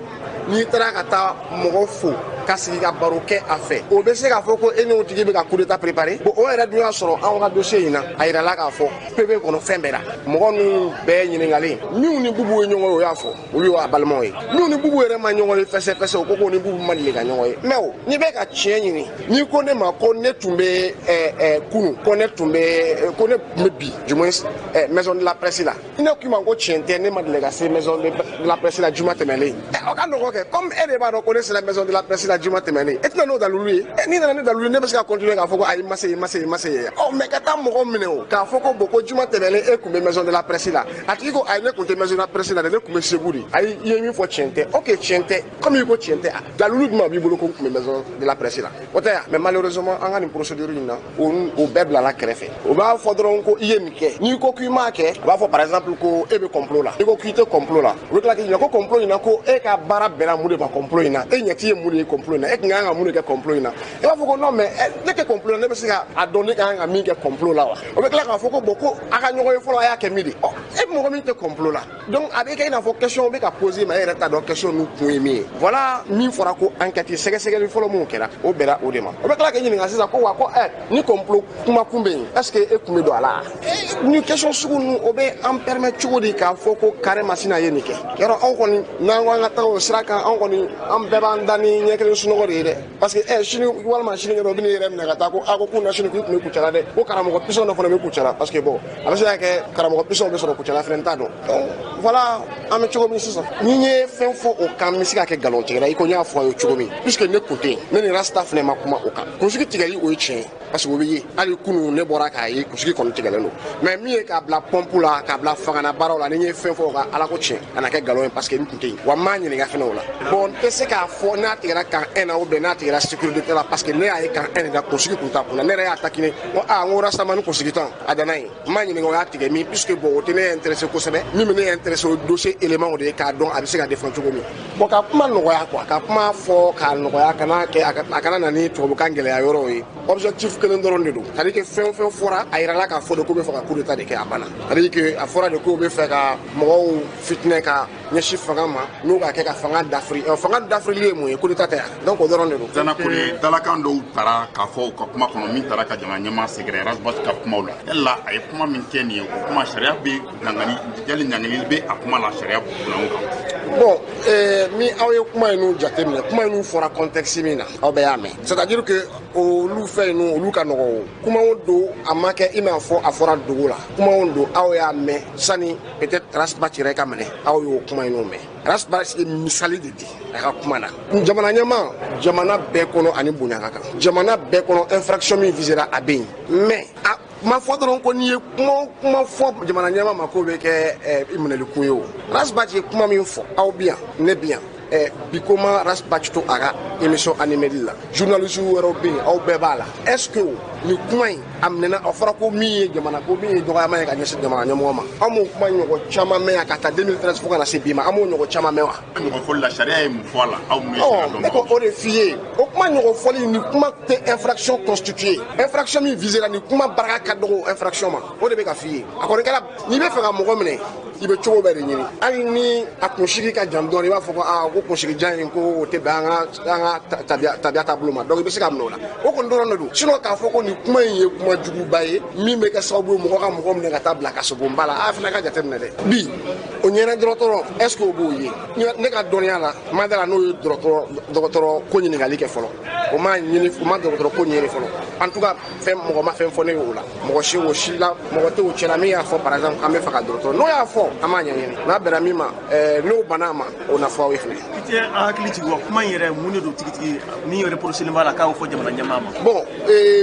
n'i taara ka taa mɔgɔ fo ka sigi ka baro kɛ a fɛ o bɛ se k'a fɔ ko e n'o tigi bɛ ka coup d'état préparer bon o yɛrɛ dun y'a sɔrɔ anw ka dossier in na a yirala k'a fɔ PV kɔnɔ fɛn bɛɛ la mɔgɔ ninnu bɛɛ ɲininkali minnu ni Bubu ye ɲɔgɔn ye o y'a fɔ olu y'a balimaw ye minnu ni Bubu yɛrɛ ma ɲɔgɔn ye fɛsɛfɛsɛ o ko ko ni Bubu ma deli ka ɲɔgɔn ye mais o n'i bɛ ka tiɲɛ ɲini n'i ko ne ma ko ne tun bɛ kunu ko ne tun bɛ bi du moins maison de la presse la ne k'i ma ko tiɲɛ tɛ ne ma deli ka se maison de la presse la juma tɛmɛnen o ka nɔgɔ kɛ comme e de b'a dɔn ko ne sera maison de la presse la juma tɛmɛnen e tɛna n'o dalulu ye n'i nana ne dalulu ne bɛ se ka continuer k'a fɔ ko ayi ma se ye mais ka taa mɔgɔ minɛ o k'a fɔ ko bon ko juma tɛmɛnen e tun bɛ maison de la presse la a tigi ko ayi ne tun tɛ maison de la presse la dɛ ne tun bɛ Segu de ayi i ye min fɔ tiɲɛ tɛ ok tiɲɛ tɛ comme i ko tiɲɛ tɛ dalulu jumɛn b'i bolo ko n tun bɛ maison de la presse la o tɛ yan mais malheureusement an ka nin procédure in na o bɛɛ bilala kɛrɛfɛ o b'a fɔ dɔrɔn ko i ye nin kɛ n'i ko k'i m'a kɛ o b'a fɔ par exemple ko e bɛ complot la i ko k'i tɛ complot la o bɛ tila k'i ɲininka ko complot in na ko e ka baara bɛnna mun de ma complot in na e ɲɛ t'i ye mun de ye complot in na e tun kan ka mun de kɛ complot in na i b'a fɔ ko non mais ne tɛ complot la ne bɛ se ka a dɔn ne kan ka min kɛ complot la wa o bɛ tila k'a fɔ ko bon ko a ka ɲɔgɔn ye fɔlɔ a y'a kɛ min de e mɔgɔ min tɛ complot la donc a bɛ kɛ i n'a fɔ question bɛ ka poser mais e yɛrɛ t'a dɔn question ninnu kun ye min ye voilà min fɔra ko enquête sɛgɛsɛgɛli fɔlɔ mun kɛra o bɛnna o de ma o bɛ tila k'i ɲininka sisan ko wa ko ni complot kuma kun bɛ yen est ce que e kun bɛ don a la ni question sugu ninnu o bɛ an permettre cogo di k'a fɔ ko carré masina ye nin kɛ yɔrɔ anw kɔni n'an ko an ka taa o sira kan anw kɔni an bɛɛ b'an da ni ɲɛ kelen sunɔgɔ de ye dɛ parce que sini walima sini kɛ dɔ bɛ ne yɛrɛ minɛ ka taa ko ko kun na sini k'i tun bɛ Kucala dɛ ko karamɔgɔ pisɔn dɔ fana bɛ Kucala parce que bon a bɛ se ka kɛ karamɔgɔ pisɔn bɛ sɔrɔ Kucala fana t'a dɔn donc voilà an bɛ cogo min sisan ni n ye fɛn fɔ o kan n bɛ se ka kɛ nkalon tigɛla i ko n y'a fɔ a ye cogo min puisque ne kun tɛ yen ne ni Rasta fana ma kuma o kan kunsigi tigɛli o ye tiɲɛ ye parce que o bɛ ye hali kunun ne bɔra k'a ye kunsigi kɔni tigɛlen don mais min ye k'a bila pɔnpu la k'a bila fangana baaraw la ni n ye fɛn fɔ o kan Ala ko tiɲɛ a na kɛ nkalon ye parce que n kun tɛ yen wa n m'a ɲininka fana o la bon n tɛ se k'a fɔ n'a tigɛra kan 1 na ou bien n'a tigɛra sécurité la parce que ne y'a ye kan 1 de la kunsigi kun t'a kun na ne yɛrɛ y'a taquiner ko n ko Rastamani kunsigi tɔn a danna yen n m'a ɲininka o y'a tigɛ min puisque bon o tɛ ne intéressé kosɛbɛ min bɛ ne intéressé o dossier élément de ye k'a dɔn a bɛ se ka défendre cogo min bon ka kuma nɔgɔya quoi ka kuma fɔ k'a nɔgɔya kana kɛ a kana na ni tubabukan gɛlɛya yɔrɔ ye objectif kelen dɔrɔn de don c'est à dire que fɛn o fɛn fɔra a yirala k'a fɔ de ko bɛ fɛ ka coup d'état de kɛ a banna c'est à dire que a fɔra de ko bɛ fɛ ka mɔgɔw fitinɛ ka ɲɛsin fanga ma n'o ka kɛ ka fanga dafiri fanga dafirili ye mun ye coup d'état tɛ yan donc o dɔrɔn de don. Zana Kone dalakan dɔw taara k'a fɔ u ka kuma kɔnɔ min taara ka jamana ɲɛmaa sɛgɛrɛ Rasbati ka kumaw la yala a ye kuma min kɛ nin ye o kuma sariya bɛ yali ɲangili bɛ a kuma la sariya bulan kan. Bon min aw ye kuma in jateminɛ kuma in fɔra contexte min na aw bɛɛ y'a mɛn c'est à dire que olu fɛn ninnu olu ka nɔgɔ o kumaw don a ma kɛ i n'a fɔ a fɔra dogo la kumaw don aw y'a mɛn sani peut-être Rasbati yɛrɛ ka minɛ aw y'o kuma in mɛn Rasbati ye misali de di a ka kuma na jamana ɲɛmaa jamana bɛɛ kɔnɔ ani bonya kan jamana bɛɛ kɔnɔ infraction min visera a bɛ yen mais ma fɔ dɔrɔn ko n'i ye kuma fɔ jamana ɲɛmaa ma k'o bɛ kɛ minɛlikun ye o Rasbati ye kuma min fɔ aw bi yan ne bi yan Bikoma Rasbati to a ka émission animée la journaliste wɛrɛw bɛ yen aw bɛɛ b'a la est-ce que nin kuma in a minɛna a fɔra ko min ye jamana ko min ye dɔgɔyama ye ka ɲɛsin jamana ɲɛmɔgɔ ma an m'o kuma ɲɔgɔn caman mɛn yan ka taa 2013 fo ka na se bi ma an m'o ɲɔgɔn caman mɛn wa. ɲɔgɔn fɔli la sariya ye mun fɔ a la aw mun ye sariya dɔn. ne ko o de f'i ye o kuma ɲɔgɔn fɔli nin kuma tɛ infraction constituée infraction min visera nin kuma baraka ka dɔgɔ infraction ma o de bɛ ka f'i ye a kɔni kɛra n'i bɛ fɛ ka mɔgɔ minɛ i bɛ cogo bɛɛ de ɲini hali ni a kunsigi ka jan dɔɔni i b'a fɔ ko ko kunsigi jan in ko o tɛ bɛn an ka tabiya taabolo ma donc i bɛ se ka minɛ o la o kɔni dɔrɔn de don sinon k'a fɔ ko nin kuma in ye kuma juguba ye min bɛ kɛ sababu ye mɔgɔ ka mɔgɔ minɛ ka taa bila ka sogo ba la a fana ka jateminɛ dɛ bi o ɲɛna dɔgɔtɔrɔ est ce que o b'o ye ne ka dɔnniya la ma da la n'o ye dɔgɔtɔrɔ ko ɲininkali kɛ fɔlɔ o ma dɔgɔtɔrɔ ko ɲini fɔlɔ en tout cas mɔgɔ ma fɛn fɔ ne ye o la mɔgɔ si o si la mɔgɔ tɛ o cɛla min y'a fɔ par exemple an bɛ fɛ ka dɔgɔtɔrɔ n'o y'a fɔ an b'a ɲɛɲini n'a bɛnna min ma n'o banna a ma o na fɔ aw ye fɛnɛ. i tɛ a hakili jigin wa kuma in yɛrɛ mun de don tigitigi min reprochelen b'a la k'a y'o fɔ jamana ɲɛmaa ma. bon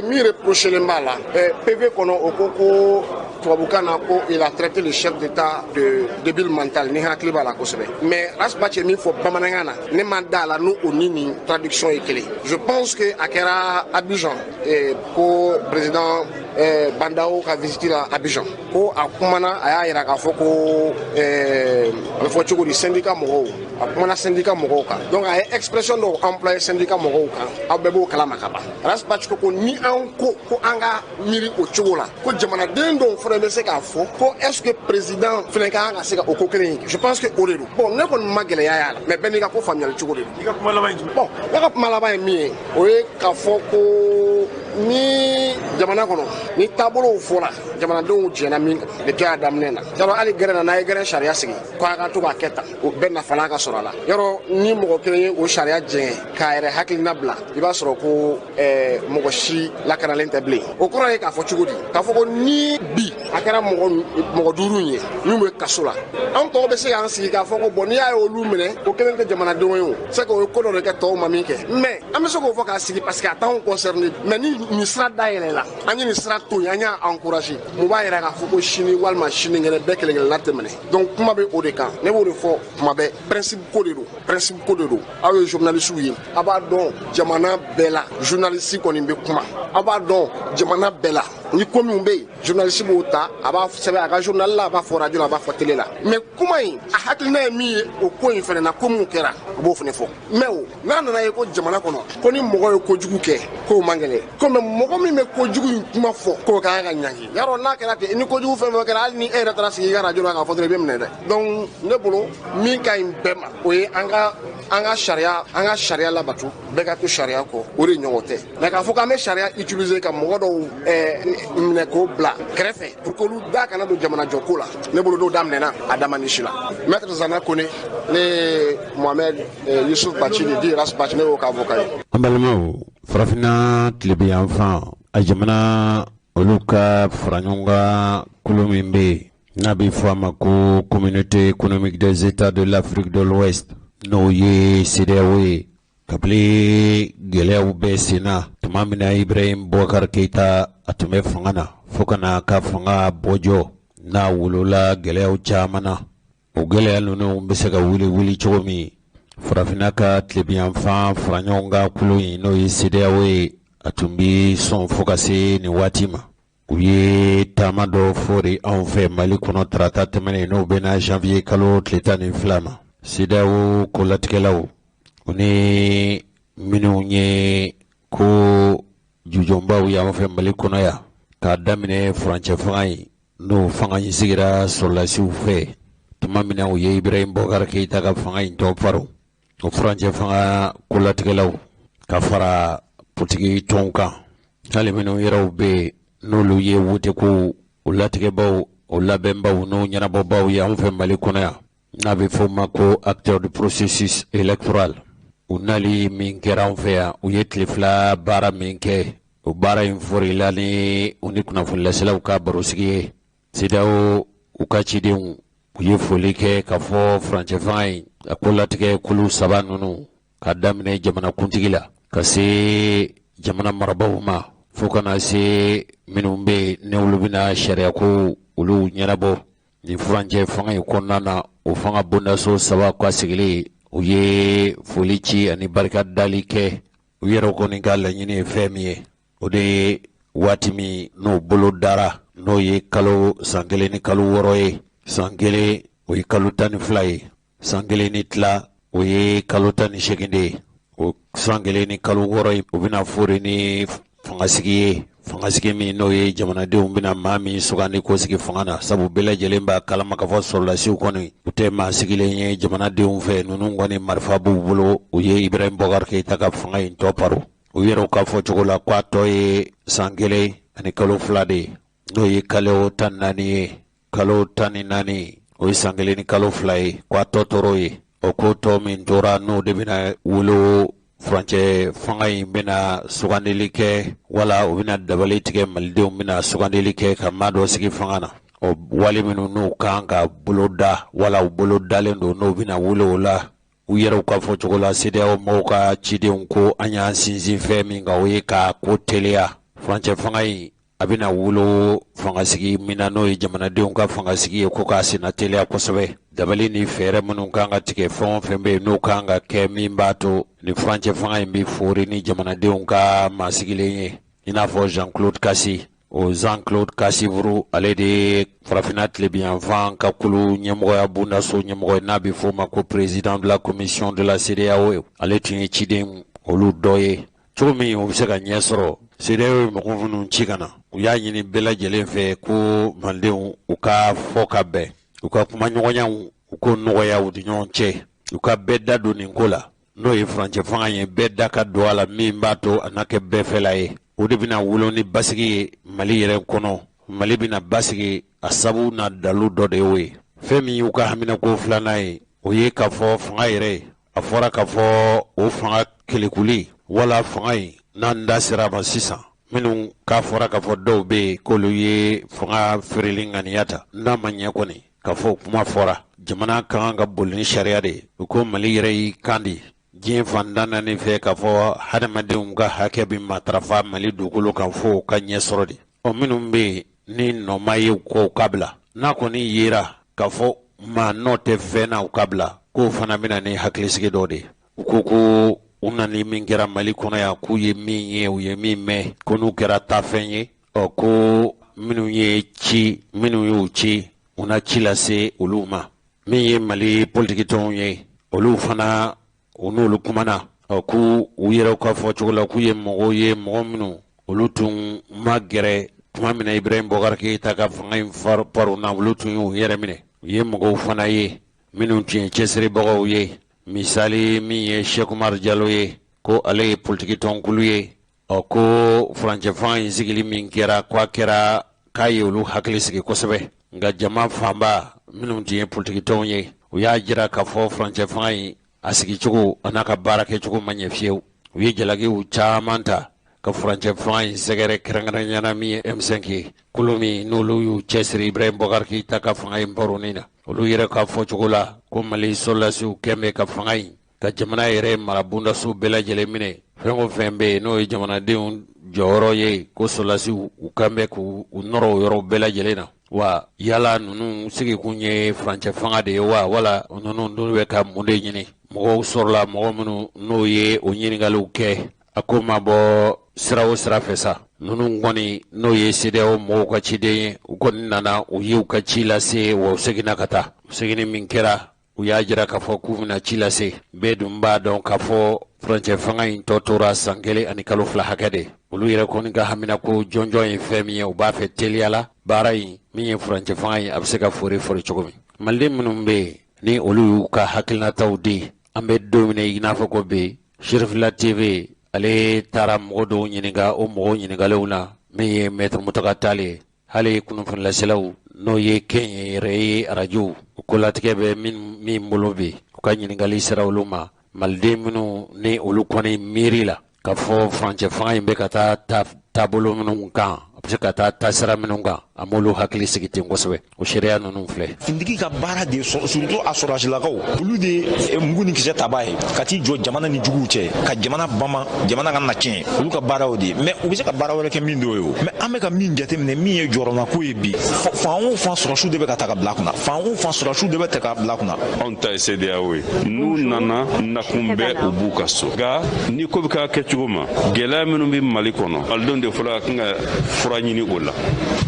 min reprochelen b'a la PV kɔnɔ o ko ko Touabouka il a traité le chef d'État de débile mental ni hakli bala kosebe mais rasbache mi fo bamanangana ne mandala nous au nini traduction est clé. Je pense que Akera Abidjan et ko président Bandao a visité Abidjan ko akumana aya ira ka foko le fo du syndicat moro akumana syndicat moro ka donc ay expression do employé syndicat moro ka abebo kala makaba rasbache ko ni an ko anga miri o chogola ko jamana den do frère se ka fo ko est-ce que président Flenka anga se ka okokere je pense que oredo bon ne ko magele ya mais ben ka ko famille chogodo bon ka malaba mi o e ka fo ko ni jamana kono ni tabolo fola jamana don jena min de ja damnena daro ali gere na gere sharia sigi ko aka to ba keta o ben na fala ka sorala yoro ni mo kire o sharia je ka ere hakli nabla iba soro ko mo shi la kana lente ble o ko ka fo chugodi ka fo ko ni bi akara mo duru nye ni mo kasola an to be se an sigi ka fo ko boni ay o lumene o kelen ke jamana don yo se ko ko do ke to mami ke mais am so ko fo ka sigi parce que attend concerné mais ni sera daire la ani ni sera to anya encourager mo ba yira ka fo ko chini walma chini ngene bekele ngene latemene donc kuma be o de kan ne bo de fo kuma be principe ko de do ayo journaliste wi aba don jamana bela journaliste ko ni be kuma aba don jamana bela ni komi umbe journaliste bo ta aba sebe aga journal la ba fo radio la ba fo télé la mais kuma yi a hakli na mi o ko yin fene na komu kera bo fene fo mais o na na ye ko jamana kono ko ni mo ko jugu ke ko mangele ko mogo mi me ko jugu kuma fo ko ka ga nyangi yaro na kera te ni ko jugu fe mo kera ni e retara si ga radio ga fo télé be mne de donc ne bolo mi ka imbema o ye anga sharia la batu be ka to sharia ko o re nyogote na ka fo ka me sharia utiliser ka mogo do mne ko bla grefe pour que lu da kana do jamana jokola ne bolo do damne na adama nishila maître Zana Kone ne Mohamed Youssouf Bachi di ras Bachi ne o ka avocat ambalmo farafina tlebi enfant a jamana oluka franyonga kulumimbe nabi fama ko communauté économique des états de l'Afrique de l'Ouest no ye CEDEAO kabli gelew be sina tumamina Ibrahim Boubacar Keita atume fangana fokana ka fanga bojo na wulula gelew chamana o gelew no mbesega wuli chomi farafina ka tlebi enfant franyonga kulu no ye CEDEAO atumbi son fokase ni watima uye tamado fori en fait Mali kono trata temene no bena janvier kalo tletani flama CEDEAO ko latkelaw oni minu nye ko jujomba uya en fait Mali kono ya ka damine franche fangai no fangai sigira solasi ufe tumamina uye Ibrahim Boubacar Keita ka fangai to faro o franche fanga ko latkelaw ka fara putigi tonka hali minu yeraw be nolu ye wote ko ulatige baw o labembaw no nyana baw ya on fe Mali kono ya na be foma ko acteur du processus électoral unali min kera on fe ya o yetlifla bara min ke o bara infori lani unikuna fulla selaw ka barosigi CEDEAO ukachidin o ye folike ka fo franche fay akolatige kulu sabanunu ka damne jamana kuntigila kasi jamana marabawma fokana se minumbe ne ulubina sharia ko ulu nyarabo ni franje fanga konnana o fanga bonda so saba kwa sigili uye folichi ani barka dalike uyero ko ni galla nyine femiye ode watimi no bolo dara no ye kalo sangele ni kalo woroye sangele o ye kalo tani fly sangele ni tla o ye kalo tani shekinde o sangele ni kalo woroye ubina fori ni fangasigi mi no ye jamana de umbina mami sugandi ko sigi fangana sabu bela jelemba kalama ka fo solasi koni ute ma sigile nye jamana de umfe nunu ngani marfa bu bulo uye Ibrahim Boubacar Keita ka fanga in to paru uyero ka fo chogola kwa to ye sangele ani kalo flade no ye kalo tanani kalo taninani o sangele ni kalo flai kwa to toroye o ko to min tora no de bina wulo franche fangai bina sugandilike wala ubina dabalitike maldeum bina sugandilike kamado sigi fangana o wali minu no kanga buloda wala buloda lendo no bina wulo la uyero ka fo chogola CEDEAO moka chide unko anya sinzi femi nga ka ko telea franche fangai a bɛna wolo fangasigi min na n'o ye jamanadenw ka fangasigi ye ko k'a senna teliya kosɛbɛ. Dabali ni fɛɛrɛ minnu kan ka tigɛ fɛn o fɛn bɛ yen n'o kan ka kɛ min b'a to ni furancɛ fanga in bɛ foori ni jamanadenw ka maasigilen ye. I n'a fɔ Jean-Claude Kassi. O Jean-Claude Kassivuru ale de ye farafinna tilebiyanfan ka kulu ɲɛmɔgɔya bundaso ɲɛmɔgɔ n'a bɛ fɔ o ma ko président de la commission de la CEDEAO. Ale tun ye ciden olu dɔ ye. Cogo min u bɛ se ka ɲɛ sɔrɔ CEDEAO ye mɔgɔ minnu ci ka na. U y'a ɲini bɛɛ lajɛlen fɛ ko Malidenw u ka fɔ ka bɛn, u ka kuma ɲɔgɔnyaw u ko nɔgɔya u ni ɲɔgɔn cɛ, u ka bɛɛ da don nin ko la. N'o ye furancɛ fanga ye bɛɛ da ka don a la min b'a to a n'a kɛ bɛɛ fɛla ye. O de bɛna wolo ni basigi ye Mali yɛrɛ kɔnɔ. Mali bɛna basigi a sabu n'a dalu dɔ de y'o ye. Fɛn min y'u ka haminako filanan ye o ye k'a fɔ fanga yɛrɛ a fɔra k'a fɔ o fanga kelekuli wala fanga in n'an da sera a ma sisan minnu k'a fɔra k'a fɔ dɔw bɛ yen k'olu ye fanga feereli ŋaniya ta n'a ma ɲɛ kɔni k'a fɔ kuma fɔra jamana kan ka boli ni sariya de ye. U ko Mali yɛrɛ y'i kan di diɲɛ fantan naani fɛ k'a fɔ hadamadenw ka hakɛ bɛ matarafa Mali dugukolo kan fo ka ɲɛ sɔrɔ de. Minnu bɛ yen ni nɔma ye ko ka bila n'a kɔni yera k'a fɔ maa nɔ tɛ fɛn na u ka bila k'o fana bɛna ni hakilisigi dɔ de. U ko u nani min kɛra Mali kɔnɔ yan k'u ye min ye u ye min mɛn ko n'u kɛra taafɛn ye ko minnu y'u ci u na ci lase olu ma min ye Mali politikitɔnw ye olu fana u n'olu kumana k'u yɛrɛ ka fɔ cogo la k'u ye mɔgɔ minnu olu tun ma gɛrɛ tuma min na Ibrahim Boubacar Keïta ka fanga in faru na olu tun y'u yɛrɛ minɛ. U ye mɔgɔw fana ye minnu tun ye cɛsiribagaw ye. Misali min ye Cheikh Umar Diallo ye ko ale ye politiki tɔnkulu ye ko furancɛ fanga in sigili min kɛra k'a ye olu hakili sigi kosɛbɛ nka jama fanba minnu tun ye politiki tɔnw ye u y'a jira k'a fɔ furancɛ fanga in a sigicogo a n'a ka baara kɛcogo ma ɲɛ fiyewu. U ye jalakiw caman ta ka furancɛ fanga in sɛgɛrɛ kɛrɛnkɛrɛnyana min ye M5 ye kolo min n'olu y'u cɛsiri Ibrahim Boubacar Keïta ka fanga in baronin na. Olu yɛrɛ ka fɔ cogo la ko Mali sɔrɔlasiw kɛn bɛ ka fanga in ka jamana yɛrɛ marabundaso bɛɛ lajɛlen minɛ. Fɛn o fɛn bɛ yen n'o ye jamanadenw jɔyɔrɔ ye ko sɔrɔlasiw u kan bɛ k'u nɔrɔ o yɔrɔ bɛɛ lajɛlen na. Wa yala ninnu sigikun ye furancɛ fanga de ye wa wala ninnu dun bɛ ka mun de ɲini. Mɔgɔw sɔrɔla mɔgɔ minnu n'o ye o ɲininkaliw kɛ a ko ma bɔ sira o sira fɛ sa. Ninnu kɔni n'o ye CEDEAO mɔgɔw ka ciden ye u kɔni nana u ye u ka ci lase wa u seginna ka taa. U seginni min kɛra u y'a jira k'a fɔ k'u bɛna ci lase. Bɛɛ dun b'a dɔn k'a fɔ furancɛ fanga in tɔ tora san 1 ani kalo 2 hakɛ de. Olu yɛrɛ kɔni ka hamina ko jɔnjɔn ye fɛn min ye u b'a fɛ teliya la baara in min ye furancɛ fanga in a bɛ se ka fori cogo min. Maliden minnu bɛ yen ni olu y'u ka hakilinataw di an bɛ don min i n'a fɔ ko bɛ Shirifila TV ale taara mɔgɔ dɔw ɲininka o mɔgɔw ɲininkaliw na min ye Maître Mutakala Tall ye hali kunnafonilaselaw n'o ye kɛnyɛrɛ ye arajow o kolatigɛ bɛ min bolo bɛ u ka ɲininkali sera olu ma maliden minnu ni olu kɔni miiri la ka fɔ furancɛ fanga in bɛ ka taa taabolo minnu kan a bɛ se ka taa taasira minnu kan a m'olu hakili sigi ten kosɛbɛ o sariya ninnu filɛ. Fintigi ka baara de surtout a sɔrɔsilakaw olu de mugu ni kisɛ tabaa ye ka t'i jɔ jamana ni juguw cɛ ka jamana bama jamana ka na tiɲɛ olu ka baara o de mais u bɛ se ka baara wɛrɛ kɛ min d'o ye o mais an bɛ ka min jateminɛ min ye jɔrɔnako ye bi fan o fan sɔrɔsiw de bɛ ka ta ka bila kunna fan o fan sɔrɔsiw de bɛ ta ka bila kunna. Anw ta ye CEDEAO ye n'u nana nakun bɛɛ u b'u ka so nka ni ko bɛ k'a kɛ cogo ma gɛlɛya minnu bɛ Mali kɔnɔ malidenw de fɔlɔ ka kan ka fura ɲini o la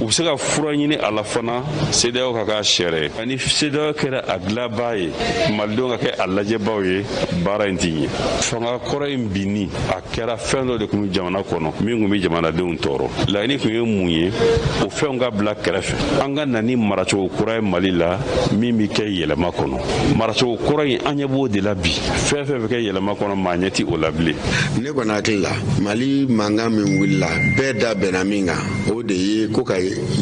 u bɛ se ka fura ɲini a la fana CEDEAO ka k'a sariya ani CEDEAO kɛra a dilanbaa ye malidenw ka kɛ a lajɛbaaw ye baara in ti ɲɛ fanga kɔrɔ in binni a kɛra fɛn dɔ de tun bɛ jamana kɔnɔ min tun bɛ jamanadenw tɔɔrɔ laɲini tun ye mun ye o fɛnw ka bila kɛrɛfɛ an ka na ni maracogo kura ye Mali la min bɛ kɛ yɛlɛma kɔnɔ maracogo kura in an ɲɛ b'o de la bi fɛn fɛn bɛ kɛ yɛlɛma kɔnɔ maa ɲɛ ti o la bilen. Ne kɔni hakili la Mali mankan min wulila bɛɛ da bɛnna min kan o de ye ko ka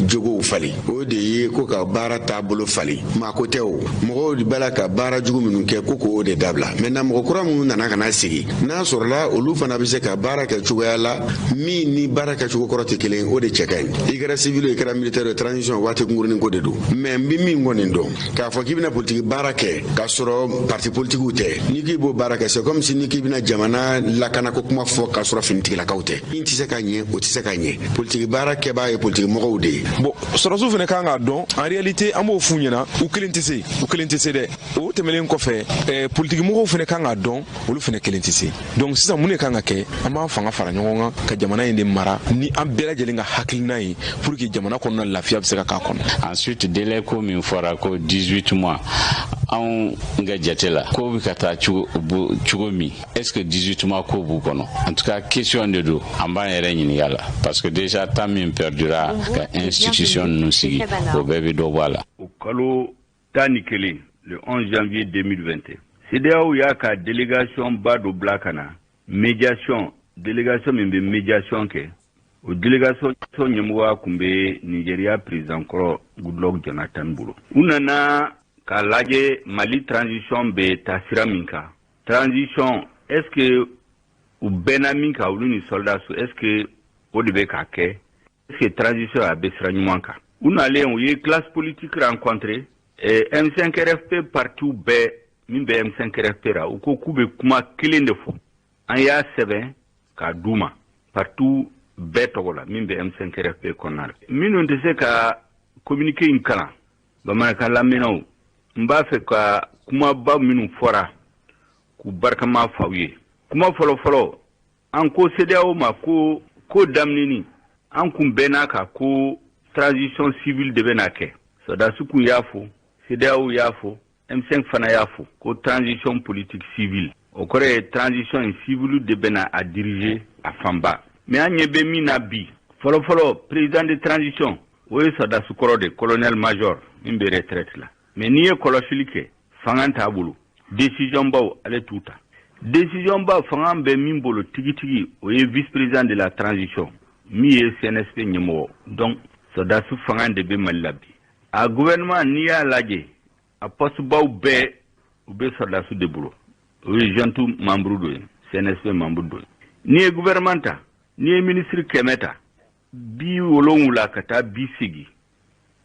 jogow falen o de ye ko ka baara taabolo falen maako tɛ o mɔgɔw de b'a la ka baara jugu minnu kɛ ko k'o de dabila maintenant mɔgɔ kura minnu nana ka na sigi n'a sɔrɔla olu fana bɛ se ka baara kɛ cogoya la min ni baara kɛcogo kɔrɔ tɛ kelen o de cɛ ka ɲi i kɛra civil i kɛra militaire transition waati kunkurunin ko de don mais n bɛ min kɔni dɔn k'a fɔ k'i bɛna politiki baara kɛ k'a sɔrɔ parti politikiw tɛ ni k'i b'o baara kɛ c'est comme si ni k'i bɛna jamana lakana ko kuma fɔ k'a sɔrɔ finitigilakaw tɛ i tɛ se ka ɲɛ o o tɛ se ka ɲɛ politiki baara kɛbaa ye politiki mɔgɔw de ye. bon sɔrɔsiw fana kan k'a dɔn en réalité an b'o f'u ɲɛna u kelen tɛ se dɛ o tɛmɛlen kɔfɛ politiki mɔgɔw fana kan k'a dɔn olu fana kelen tɛ se donc sisan mun de kan ka kɛ an b'an fanga fara ɲɔgɔn kan ka jamana in de mara ni an bɛɛ lajɛlen ka hakilina ye pour que jamana kɔnɔna lafiya bɛ se ka k'a kɔnɔ. ensuite délai ko min fɔra ko 18 mois anw ka jate la ko bɛ ka taa cogo min est-ce que 18 mois ko b'u kɔnɔ en tout cas question de do an b'an yɛrɛ ɲininka la parce que déjà temps min perdura ka institution ninnu sigi o bɛɛ bɛ dɔ bɔ a la. o kalo 11 le 11 janvier 2021 CEDEAO y'a ka délégation ba dɔ bila ka na médiation délégation min bɛ médiation kɛ o délégation ɲɛmɔgɔya kun bɛ Nigeria président kɔrɔ Goodluck Jonathan bolo u nana k'a lajɛ Mali transition bɛ taa sira min kan transition est-ce que u bɛnna min kan olu ni soldats est-ce que o de bɛ k'a kɛ est-ce que transition a bɛ sira ɲuman kan u nalen u ye classe politique rencontré M5RFP partout bɛɛ min bɛ M5RFP ra u ko k'u bɛ kuma kelen de fɔ an y'a sɛbɛn k'a d'u ma partout bɛɛ tɔgɔ la min bɛ M5RFP kɔnɔna la minnu tɛ se ka communiqué in kalan bamanankan lamɛnnaw n b'a fɛ ka kumaba minnu fɔra k'u barikama f'aw ye kuma fɔlɔfɔlɔ an ko CEDEAO ma ko daminɛni an kun bɛnna ka ko transition civile de bɛna kɛ sɔrɔdasi kun y'a fɔ CEDEAO y'a fɔ M5 fana y'a fɔ ko transition politique civile o kɔrɔ ye transition civile de bɛna a diriger a fanba mais an ɲɛ bɛ min na bi fɔlɔfɔlɔ président de transition o ye sɔrɔdasi kɔrɔ de colonel major min bɛ retraite la mais n'i ye kɔlɔsili kɛ fanga t'a bolo décision baw ale t'u ta décision ba fanga bɛ min bolo tigitigi o ye vice président de la transition min ye CNSP ɲɛmɔgɔ donc sɔrɔdasi fanga de bɛ Mali la bi a gouvernement n'i y'a lajɛ a poste baw bɛɛ u bɛ sɔrɔdasi de bolo o ye junte membre dɔ ye CNSP membre dɔ ye n'i ye gouvernement ta n'i ye ministre 100 ta 70 ka taa 80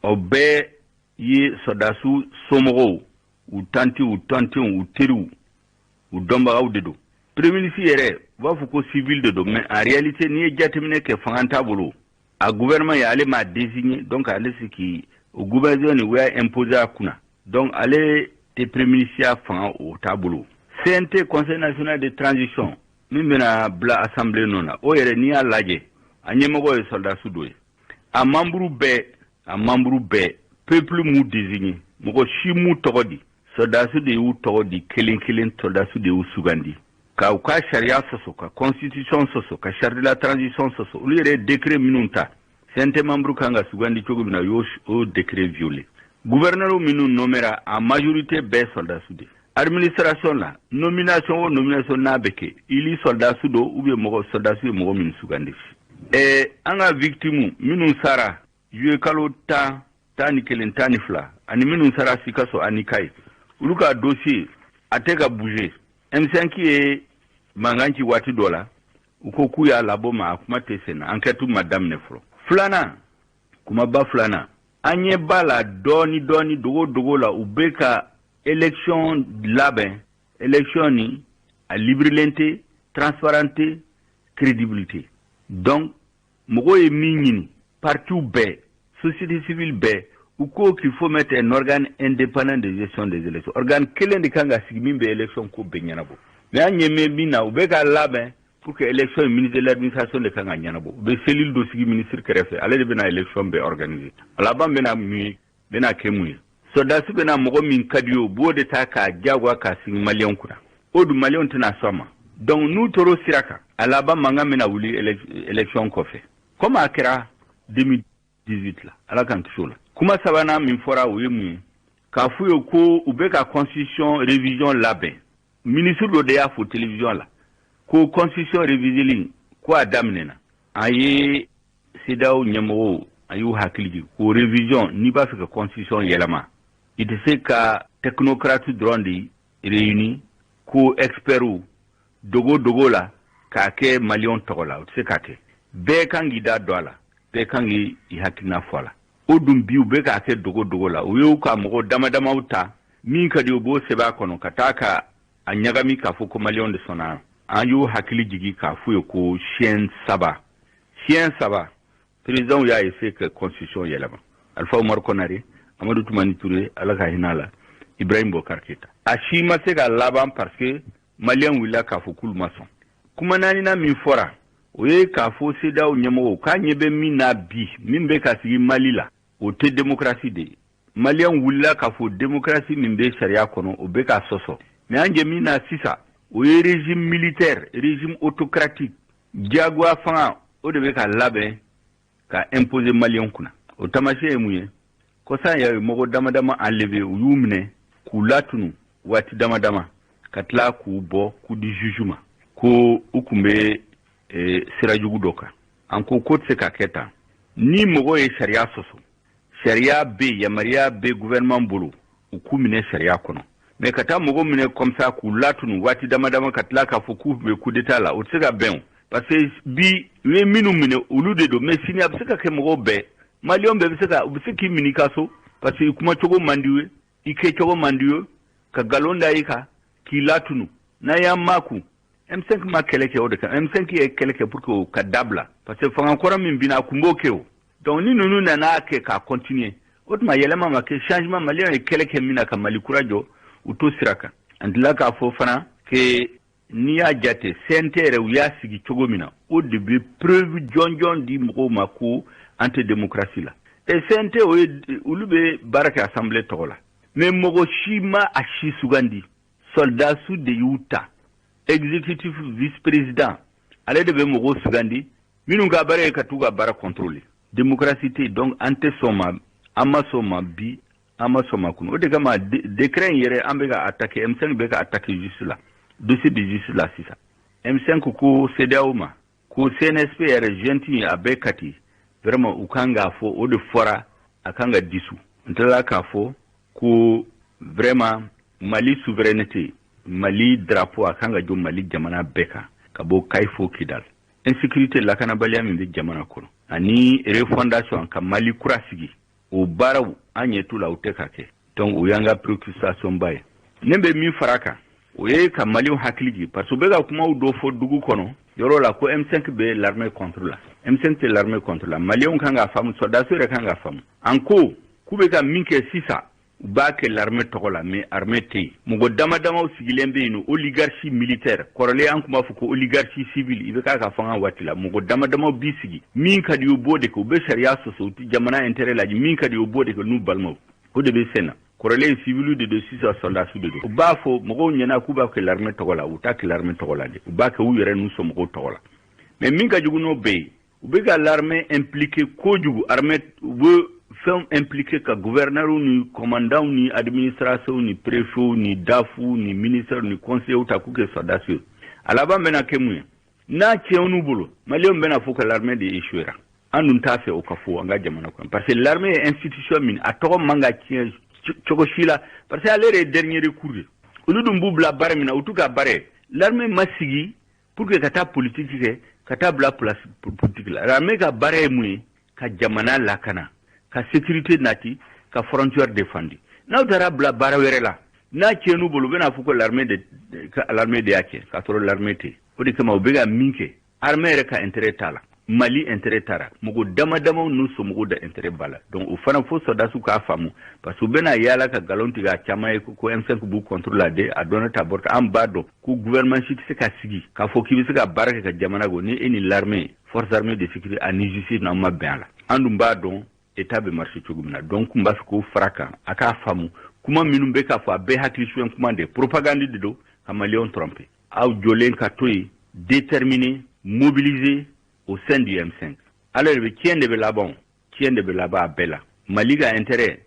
o bɛɛ ye sɔrɔdasi somɔgɔw u tantiw u tɔntenw u teriw u dɔnbagaw de don premier ministre yɛrɛ u b'a fɔ ko civil de don mais en réalité n'i ye jateminɛ kɛ fanga t'a bolo a gouvernement ye ale m'a désigné donc ale se k'i o gouvernement ni u y'a imposé a kunna donc ale tɛ premier ministre ya fanga o t'a bolo CNT conseil national de transition min bɛna bila assemblée nɔ na o yɛrɛ n'i y'a lajɛ a ɲɛmɔgɔ ye sɔrɔdasi dɔ ye a membre bɛɛ peuple m'u désigné mɔgɔ si m'u tɔgɔ di sɔrɔdasi de y'u tɔgɔ di kelen kelen sɔrɔdasi de y'u sugandi ka u ka sariya sɔsɔ ka constitution sɔsɔ ka charte de la transition sɔsɔ olu yɛrɛ décret minnu ta CNT membre kan ka sugandi cogo min na o décret violé gouverneur minnu nomera a majorité bɛɛ sɔrɔdasi de administration la nomination o nomination n'a bɛ kɛ ili sɔrɔdasi do ou bien mɔgɔ sɔrɔdasi ye mɔgɔ minnu sugandi an ka victime minnu sara juillet kalo 10 ni 1 10 ni 2 ani minnu sara Sikaso ani Kayi olu ka dossier a tɛ ka bouger M5 ye mankan ci waati dɔ la u ko k'u y'a labɔ ma a kuma tɛ senna enquête ma daminɛ fɔlɔ filanan kumaba filanan an ɲɛ b'a la dɔɔni dogo la u bɛ ka élection labɛn élection ni a librilen tɛ transparent tɛ crédibilité donc mɔgɔw ye min ɲini partis bɛɛ société civile bɛɛ u ko qu'il faut mettre un organe indépendant de gestion des élections organe kelen de kan ka sigi min bɛ élection ko bɛɛ ɲɛnabɔ mais an ɲɛ mɛ min na u bɛ ka labɛn pour que élection ministre de l'administration de kan ka ɲɛnabɔ u bɛ cellule dɔ sigi ministre kɛrɛfɛ ale de bɛna élection bɛɛ organiser a laban bɛna mun ye bɛna kɛ mun ye sɔrɔdasi bɛna mɔgɔ min ka di ye o b'o de ta k'a diyagoya k'a sigi maliyɛnw kunna o dun maliyɛnw tɛna sɔn ma donc n'u tora o sira kan a laban mankan bɛna wuli élection kɔfɛ comme a kɛra 2018 la ala k'an kisi o la kuma sabanan min fɔra o ye mun ye k'a f'u ye ko u bɛ ka constitution révision labɛn ministre dɔ de y'a fɔ télévision la ko constitution réviseli ko a daminɛna a ye CEDEAO ɲɛmɔgɔw a y'u hakili jigin ko révision n'i b'a fɛ ka constitution yɛlɛma i tɛ se ka technocrate dɔrɔn de réuni ko experts dogo la k'a kɛ maliyɛnw tɔgɔ la o tɛ se k'a kɛ bɛɛ kan k'i da don a la bɛɛ kan k'i hakilina fɔ a la o dun bi u bɛ k'a kɛ dogo la u y'u ka mɔgɔ damadamaw ta min ka di u b'o sɛbɛn a kɔnɔ ka taa ka a ɲagami k'a fɔ ko maliyɛnw de sɔnna an y'u hakili jigin k'a f'u ye ko siyɛn saba président y'a essayé que constitution yɛlɛma Alpha Omar Konare Amadou Toumani Touré ala ka hinɛ la Ibrahim Bokar Keita a si ma se ka laban parce que malien wulila k'a fɔ k'olu ma sɔn kuma naaninan min fɔra o ye k'a fɔ CEDEAO ɲɛmɔgɔw k'a ɲɛ bɛ min na bi min bɛ ka sigi Mali la o tɛ démocratie de ye malien wulila k'a fɔ démocratie min bɛ sariya kɔnɔ o bɛ ka sɔsɔ mais an jɛ min na sisan o ye régime militaire régime autocratique diyagoya fanga o de bɛ ka labɛn ka imposer malien kunna o tamasiyɛn ye mun ye kɔsan ya mɔgɔ damadama enlevé u y'u minɛ k'u latunu waati damadama ka tila k'u bɔ k'u di juge ma ko u kun bɛ sira jugu dɔ kan an ko tɛ se ka kɛ tan ni mɔgɔ ye sariya sɔsɔ sariya bɛ yamaruya bɛ gouvernement bolo u k'u minɛ sariya kɔnɔ mais ka taa mɔgɔ minɛ comme ça k'u latunu waati damadama ka tila k'a fɔ k'u bɛ coup d'état la o tɛ se ka bɛn o parce que bi u ye minnu minɛ olu de don mais sini a bɛ se ka kɛ mɔgɔw bɛɛ maliyɛnw bɛɛ bɛ se k'i minɛ i ka so parce que i kuma cogo man di u ye i kɛ cogo man di u ye ka nkalon da i kan k'i latunu n'a y'a maku M5 ma kɛlɛ kɛ o de kan M5 ye kɛlɛ kɛ pour que o ka dabila parce que fanga kɔrɔ min bina a kun b'o kɛ o donc ni ninnu nana kɛ k'a continuer o tuma yɛlɛma ma kɛ changement maliyɛnw ye kɛlɛ kɛ min na ka Mali kura jɔ u to sira kan an tila k'a fɔ fana que n'i y'a jate CNT yɛrɛ u y'a sigi cogo min na o de bɛ preuve jɔnjɔn di mɔgɔw ma ko an tɛ démocratie la et CNT o ye olu bɛ baara kɛ assemblée tɔgɔ la mais mɔgɔ si ma a si sugandi soldats su de y'u ta exécutif vice-président ale de bɛ mɔgɔw sugandi minnu ka baara ye ka t'u ka baara contrôler démocratie tɛ donc an tɛ sɔn ma an ma sɔn ma bi an ma sɔn ma kunu o de kama décret in yɛrɛ an bɛ ka attaquer M5 bɛ ka attaquer justice la dossier de justice la sisan M5 ko CEDEAO ma ko CNSP yɛrɛ gentil a bɛ kati vraiment u kan k'a fɔ o de fɔra a kan ka disu n tilala k'a fɔ ko vraiment Mali souveraineté Mali drapeau a kan ka jɔ Mali jamana bɛɛ kan ka bɔ Kayi fo Kidal insécurité lakanabaliya min bɛ jamana kɔnɔ ani refondation ka Mali kura sigi o baaraw an ɲɛ t'u la u tɛ ka kɛ donc o y'an ka préoccupation ba ye ne bɛ min fara kan o ye ka Maliw hakili jigin parce que u bɛ ka kumaw dɔ fɔ dugu kɔnɔ yɔrɔ la ko M5 bɛ l'armée contre la M5 tɛ l'armée contre la Maliens kan ka faamu soldats yɛrɛ kan ka faamu an ko k'u bɛ ka min kɛ sisan u b'a kɛ l'armée tɔgɔ la mais armée tɛ yen mɔgɔ damadamaw sigilen bɛ yen nɔ oligarchie militaire kɔrɔlen an tun b'a fɔ ko oligarchie civile i bɛ k'a ka fanga waati la mɔgɔ damadamaw b'i sigi min ka di u b'o de kɛ u bɛ sariya sɔsɔ u tɛ jamana intérêt lajɛ min ka di u b'o de kɛ n'u balimaw o de bɛ sen na kɔrɔlen civil de don sisan soldats de don u b'a fɔ mɔgɔw ɲɛna k'u b'a kɛ l'armée tɔgɔ la u t'a kɛ l'armée tɔgɔ la dɛ u b'a kɛ u yɛrɛ n'u somɔgɔw tɔgɔ la mais min ka jugu n'o bɛɛ ye u bɛ ka l'armée impliqué kojugu armée u bɛ fɛnw impliqué ka gouverneurs ni commandants ni administrations ni préfets ni DAFU ni ministères ni conseillers ta k'u kɛ soldats ye a laban bɛna kɛ mun ye n'a tiɲɛ n'u bolo maliyɛnw bɛna fɔ que l'armée de échouera an dun t'a fɛ o ka fɔ an ka jamana kɔnɔ parce que l'armée ye institution min a tɔgɔ man ka tiɲɛ cogo si la parce que ale yɛrɛ ye dernier recours ye olu dun b'u bila baara min na u t'u ka baara ye l'armée ma sigi pour que ka taa politique kɛ ka taa bila place politique la l'armée ka baara ye mun ye ka jamana lakana ka sécurité nati ka frontière défendue n'aw taara bila baara wɛrɛ la n'a tiɲɛ n'u bolo u bɛna fɔ ko l'armée de y'a kɛ k'a sɔrɔ l'armée tɛ o de kama u bɛ ka min kɛ armée yɛrɛ ka intérêt t'a la Mali intérêt t'a la mɔgɔ damadamaw n'u somɔgɔw da intérêt b'a la donc o fana fo soldats k'a faamu parce que u bɛna yaala ka nkalon tigɛ a caman ye ko M5 b'u contrôle la de a dɔnna ta bɔrɔ an b'a dɔn ko gouvernement si tɛ se ka sigi k'a fɔ k'i bɛ se ka baara kɛ ka jamana kɔ ni e ni l'armée force armée de sécurité ani justice n'an ma bɛn a la an dun b'a dɔn état bɛ marché cogo min na donc n b'a fɛ k'o fara kan a k'a faamu kuma minnu bɛ k'a fɔ a bɛɛ hakili suɲɛ kuma de propagande de don ka maliyɛnw tromper aw jɔlen ka to yen déterminé mobilisé au sein du M5 alors be tiɲɛ de bɛ laban tiɲɛ de bɛ laban a bɛɛ la Mali ka intérêt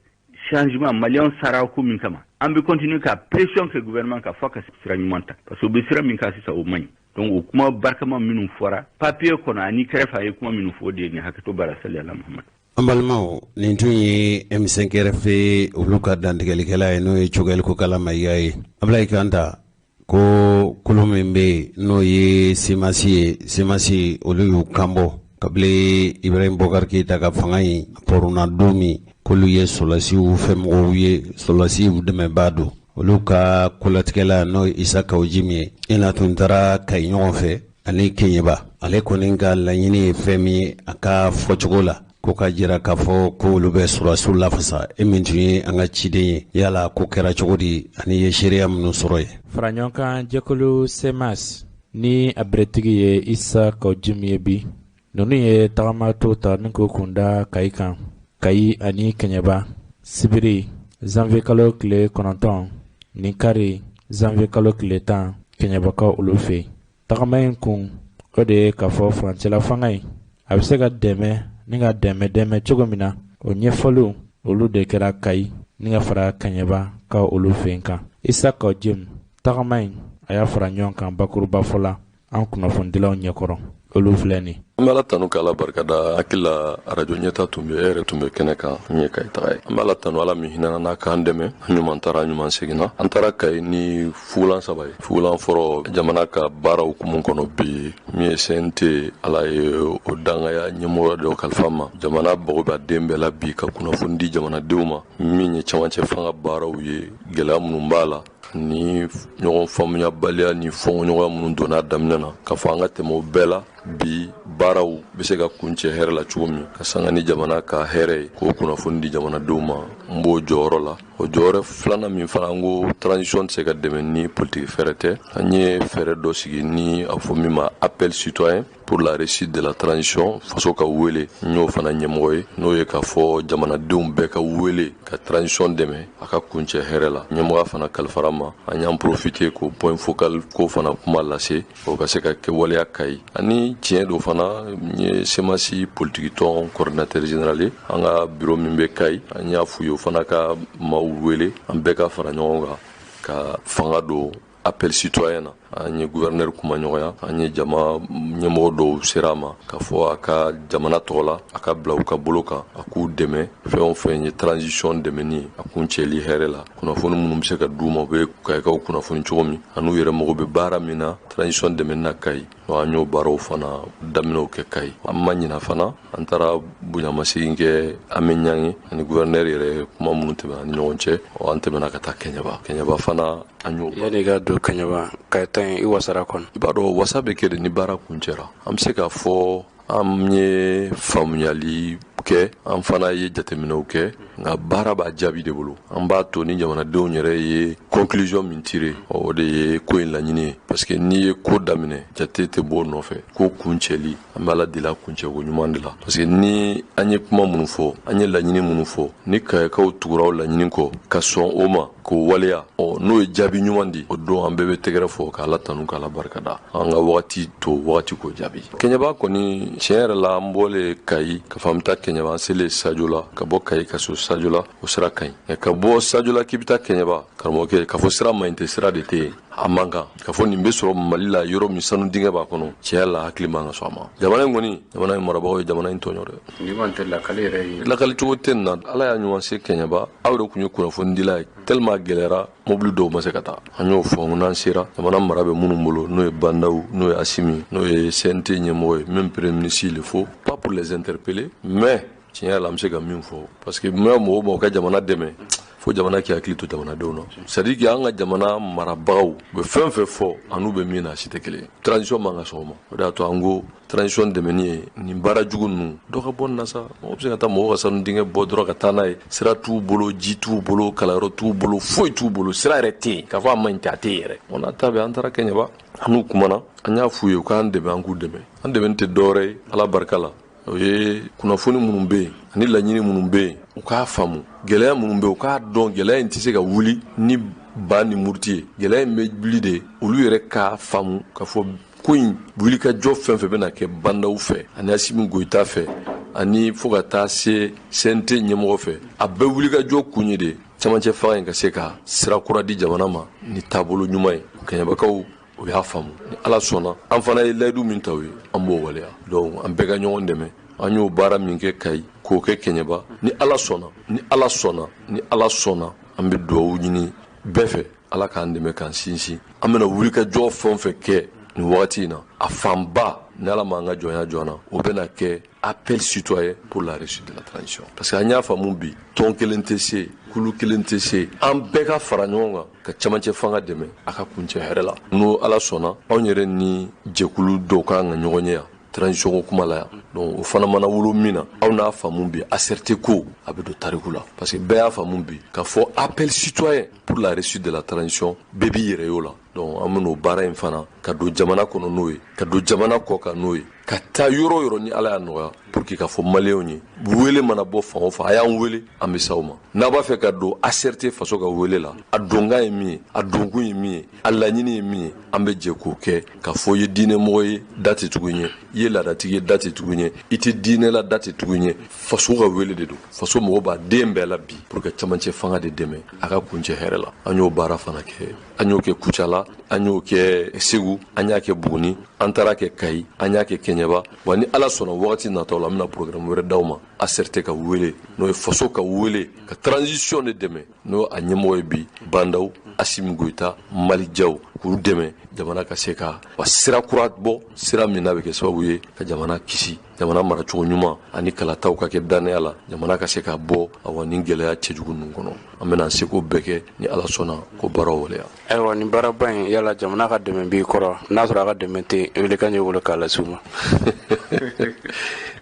changement maliyɛnw sara ko min kama an bɛ continuer ka pression kɛ gouvernement ka fɔ ka sira ɲuman ta parce que u bɛ sira min kan sisan o man ɲi donc o kuma barikama minnu fɔra papier kɔnɔ ani kɛrɛfɛ a ye kuma minnu fɔ o de ye nin hakɛto bara sali ala Muhammad an balimaw nin tun ye M5 RFA olu ka dantigɛlikɛla ye n'o ye Cogɛl ko kala mayiga ye Ablaye Kanta ko kolo min bɛ n'o ye semasi olu y'u kanbɔ kabile Ibrahim Bokar Keita ka fanga in porona don min k'olu ye sɔrɔdasiw fɛmɔgɔw ye sɔrɔdasiw dɛmɛbaa don olu ka kolatigɛla n'o ye Isa Kawo Jim ye i na tun taara Kayi ɲɔgɔn fɛ ani Kenyeba ale kɔni ka laɲini ye fɛn min ye a ka fɔcogo la ko ka jira k'a fɔ ko olu bɛ sɔrɔsiw lafasa min tun ye an ka ciden ye yala ko kɛra cogo di ani ye seereya minnu sɔrɔ ye. faraɲɔgɔnkan jɛkulu semas ni a beretigi ye Isa Kawjim ye bi ninnu ye tagamato ta ni ko kunda Kayi kan Kayi ani Kenyeba sibiri janvier kalo tile 9 ni kari janvier kalo tile 10 Kenyebakaw olu fɛ tagama in kun o de ye k'a fɔ furancɛla fanga in a bɛ se ka dɛmɛ ni ka dɛmɛ cogo min na o ɲɛfɔliw olu de kɛra Kayi ni ka fara Kenyeba ka olu fɛ kan. Isa Kawjim tagama in a y'a fara ɲɔgɔn kan bakuruba fɔ la an kunnafonidilaw ɲɛkɔrɔ olu filɛ nin. An bɛ Ala tanu k'Ala barikada hakilila radio ɲɛta tun bɛ e yɛrɛ tun bɛ kɛnɛ kan min ye Kayi taga ye. An bɛ Ala tanu Ala min hinɛna n'a k'an dɛmɛ ɲuman taara ɲuman seginna. An taara Kayi ni fugulan 3 ye. Fugulan fɔlɔ jamana ka baara hukumu kɔnɔ bi min ye CNT Ala ye o dangaya ɲɛmɔgɔ dɔ kalifa ma. Jamana bago bɛ a den bɛɛ la bi ka kunnafoni di jamanadenw ma min ye camancɛ fanga baaraw ye gɛlɛya minnu b'a la ni ɲɔgɔn faamuyabaliya ni fɔɲɔgɔnya minnu donna daminɛ na ka fɔ an ka tɛmɛ o bɛɛ la bi baaraw bɛ se ka kuncɛ hɛrɛ la cogo min ka sanga ni jamana ka hɛrɛ ye k'o kunnafoni di jamanadenw ma n b'o jɔyɔrɔ la. O jɔyɔrɔ filanan min fana an ko transition tɛ se ka dɛmɛ ni politiki fɛɛrɛ tɛ. An ye fɛɛrɛ dɔ sigi ni a fɔ min ma appel citoyen pour la réussite de la transition faso ka wele n y'o fana ɲɛmɔgɔ ye n'o ye k'a fɔ jamanadenw bɛɛ ka wele ka transition dɛmɛ a ka kuncɛ hɛrɛ la. Ɲɛmɔgɔ fana kalifara ma an y'an profiter k'o point focal ko fana kuma lase o ka se ka kɛ waleya Kayi. Ani tiɲɛ do fana n ye semasi politiki tɔn coordinateur général ye an ka bureau min bɛ Kayi an y'a f'u ye o fana ka maaw wele an bɛɛ ka fara ɲɔgɔn kan ka fanga don appel citoyen na. An ye gouverneur kuma ɲɔgɔnya an ye jama ɲɛmɔgɔ dɔw sera a ma k'a fɔ a ka jamana tɔgɔ la a ka bila u ka bolo kan a k'u dɛmɛ fɛn o fɛn ye transition dɛmɛni a kun cɛli hɛrɛ la. Kunnafoni minnu bɛ se ka d'u ma u bɛ Kayikaw kunnafoni cogo min an'u yɛrɛ mago bɛ baara min na transition dɛmɛni na Kayi an y'o baaraw fana daminɛw kɛ Kayi. An ma ɲina fana an taara bonyamasegin kɛ Ame Ɲangi ani gouverneur yɛrɛ kuma minnu tɛmɛ ani ɲɔgɔn cɛ an tɛmɛna ka taa Kenyeba fana an y'o. Yani ka don Kenyeba Kayi ta in i wasara kɔnɔ. I b'a dɔn wasa bɛ kɛ de ni baara kuncɛra. An bɛ se k'a fɔ an ye faamuyali kɛ an fana ye jateminɛw kɛ nka baara b'a jaabi de bolo. An b'a to ni jamanadenw yɛrɛ ye conclusion min tire o de ye ko in laɲini ye parce que n'i ye ko daminɛ jate tɛ bɔ o nɔfɛ ko kuncɛli an bɛ Ala deli a kuncɛko ɲuman de la parce que ni an ye kuma minnu fɔ an ye laɲini minnu fɔ ni Kayikaw tugura o laɲini kɔ ka sɔn o ma k'o waleya n'o ye jaabi ɲuman di o don an bɛɛ bɛ tɛgɛrɛ fɔ k'Ala tanu k'Ala barikada an ka wagati to wagati k'o jaabi. Kenyeba kɔni tiɲɛ yɛrɛ la an bɔlen Kayi ka fɔ an bɛ taa Kenyeba an selen Sajo la ka bɔ Kayi ka so Sajo la o sira ka ɲi ka bɔ Sajo la k'i bɛ taa Kenyeba karamɔgɔkɛ k'a fɔ sira man ɲi tɛ sira de tɛ yen a man kan k'a fɔ nin bɛ sɔrɔ Mali la yɔrɔ min sanu dingɛ b'a kɔnɔ tiɲɛ la hakili man kan sɔn a ma. Jamana in kɔni jamana in marabagaw ye jamana in tɔɲɔ dɛ. Ni man tɛ lakali yɛrɛ ye. Lakali cogo tɛ nin na Ala y'a ɲuman se Kenyeba aw de tun ye kunnafoni dila ye tellement gɛlɛyara mobili dɔw ma se ka taa an y'o fɔ n'an sera jamana mara bɛ minnu bolo n'o ye Bandaw n'o ye Asimi n'o ye CNT ɲɛmɔgɔ ye même premier ministre il faut pas pour les interpeller mais tiɲɛ la an bɛ se ka min fɔ parce que mɔgɔ mɔgɔ ka jamana dɛmɛ fo jamana k'i hakili to jamanadenw na c'est à dire que an ka jamana marabagaw u bɛ fɛn fɛn fɔ an'u bɛ min na a si tɛ kelen ye. Transition man ka sɔn o ma o de y'a to an ko transition dɛmɛni ye nin baara jugu ninnu dɔ ka bɔ nin na sa mɔgɔ bɛ se ka taa mɔgɔ ka sanu dingɛ bɔ dɔrɔn ka taa n'a ye sira t'u bolo ji t'u bolo kalanyɔrɔ t'u bolo foyi t'u bolo sira yɛrɛ tɛ yen k'a fɔ a man ɲi tɛ a tɛ yen yɛrɛ. On a ta bɛ an taara Kenyeba an n'u kumana an y'a f'u ye u k'an dɛmɛ an k'u dɛmɛ an dɛmɛ tɛ dɔwɛrɛ ye Ala barika la o ye kunnafoni minnu bɛ yen ani laɲini minnu bɛ yen u k'a faamu gɛlɛya minnu bɛ yen u k'a dɔn gɛlɛya in tɛ se ka wuli ni ba ni muruti ye gɛlɛya in bɛ wuli de olu yɛrɛ k'a faamu k'a fɔ ko in wulikajɔ fɛn fɛn bɛna kɛ Bandaw fɛ ani Asimi Goyita fɛ ani fo ka taa se CNT ɲɛmɔgɔ fɛ a bɛɛ wulikajɔ kun ye de camancɛ fanga in ka se ka sira kura di jamana ma ni taabolo ɲuman ye. Kenyabakaw o y'a faamu ni Ala sɔnna an fana ye layidu min ta o ye an b'o waleya donc an bɛɛ ka ɲɔgɔn dɛmɛ an y'o baara min kɛ Kayi k'o kɛ Kenyeba ni Ala sɔnna ni Ala sɔnna ni Ala sɔnna an bɛ dugawu ɲini bɛɛ fɛ Ala k'an dɛmɛ k'an sinsin an bɛna wulikajɔ fɛn o fɛn kɛ nin wagati in na a fanba ni ala ma an ka jɔnya joona o bɛna kɛ appel citoyen pour la réussite de la transition parce que an y'a faamu bi tɔn kelen tɛ se kulu kelen tɛ se an bɛɛ ka fara ɲɔgɔn kan ka camancɛ fanga dɛmɛ a ka kuncɛ hɛrɛ la n'o ala sɔnna anw yɛrɛ ni jɛkulu dɔw kan ka ɲɔgɔn ye yan transition ko kuma la yan donc o fana mana wolo min na aw n'a faamu bi acerté ko a bɛ don tariku la parce que bɛɛ y'a faamu bi k'a fɔ appel citoyen pour la réussite de la transition bɛɛ b'i yɛrɛ y'o la donc an bɛn'o baara in fana ka don jamana kɔnɔ n'o ye ka don jamana kɔ kan n'o ye ka taa yɔrɔ yɔrɔ ni ala y'a nɔgɔya pour que ka fɔ maliyɛnw ye wele mana bɔ fan o fan a y'an wele an bɛ s'aw ma n'a b'a fɛ ka don acerté faso ka wele la a donkan ye min ye a donkun ye min ye a laɲini ye min ye an bɛ jɛ k'o kɛ ka fɔ i ye diinɛmɔgɔ ye da tɛ tugu ɲɛ i ye laadatigi ye da tɛ tugu ɲɛ i tɛ diinɛ la da tɛ tugu ɲɛ faso ka wele de don faso mɔgɔ b'a den bɛɛ la bi pour que camancɛ fanga de dɛmɛ a ka kuncɛ hɛrɛ la an y'o baara fana kɛ an y'o kɛ kucala an y'o kɛ segu an y'a kɛ buguni an taara kɛ kayi an y'a kɛ kɛɲɛba wa ni ala sɔnna wagati nataw la an bɛna programme wɛrɛ d'aw ma acerté ka wele n'o ye faso ka wele ka transition de dɛmɛ n'o a ɲɛmɔgɔ ye bi bandaw Assimi Goïta Malick Diaw k'u dɛmɛ jamana ka se ka wa sira kura bɔ sira min n'a bɛ kɛ sababu ye ka jamana kisi jamana maracogo ɲuman ani kalataw ka kɛ danaya la jamana ka se ka bɔ awa ni gɛlɛya cɛjugu ninnu kɔnɔ an bɛna seko bɛɛ kɛ ni ala sɔnna ko baaraw waleya ayiwa nin baaraba in yala jamana ka dɛmɛ b'i kɔrɔ n'a sɔrɔ a ka dɛmɛ tɛ i wele kan ye wolo k'a lase u ma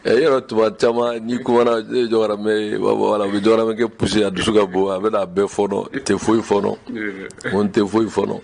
yɔrɔ tuma caman n'i kumana jɔyɔrɔmɛ wala bɛ jɔyɔrɔmɛ kɛ poussé a dusu ka bon a bɛna bɛɛ fɔnɔ tɛ foyi fɔnɔ n tɛ foyi fɔnɔ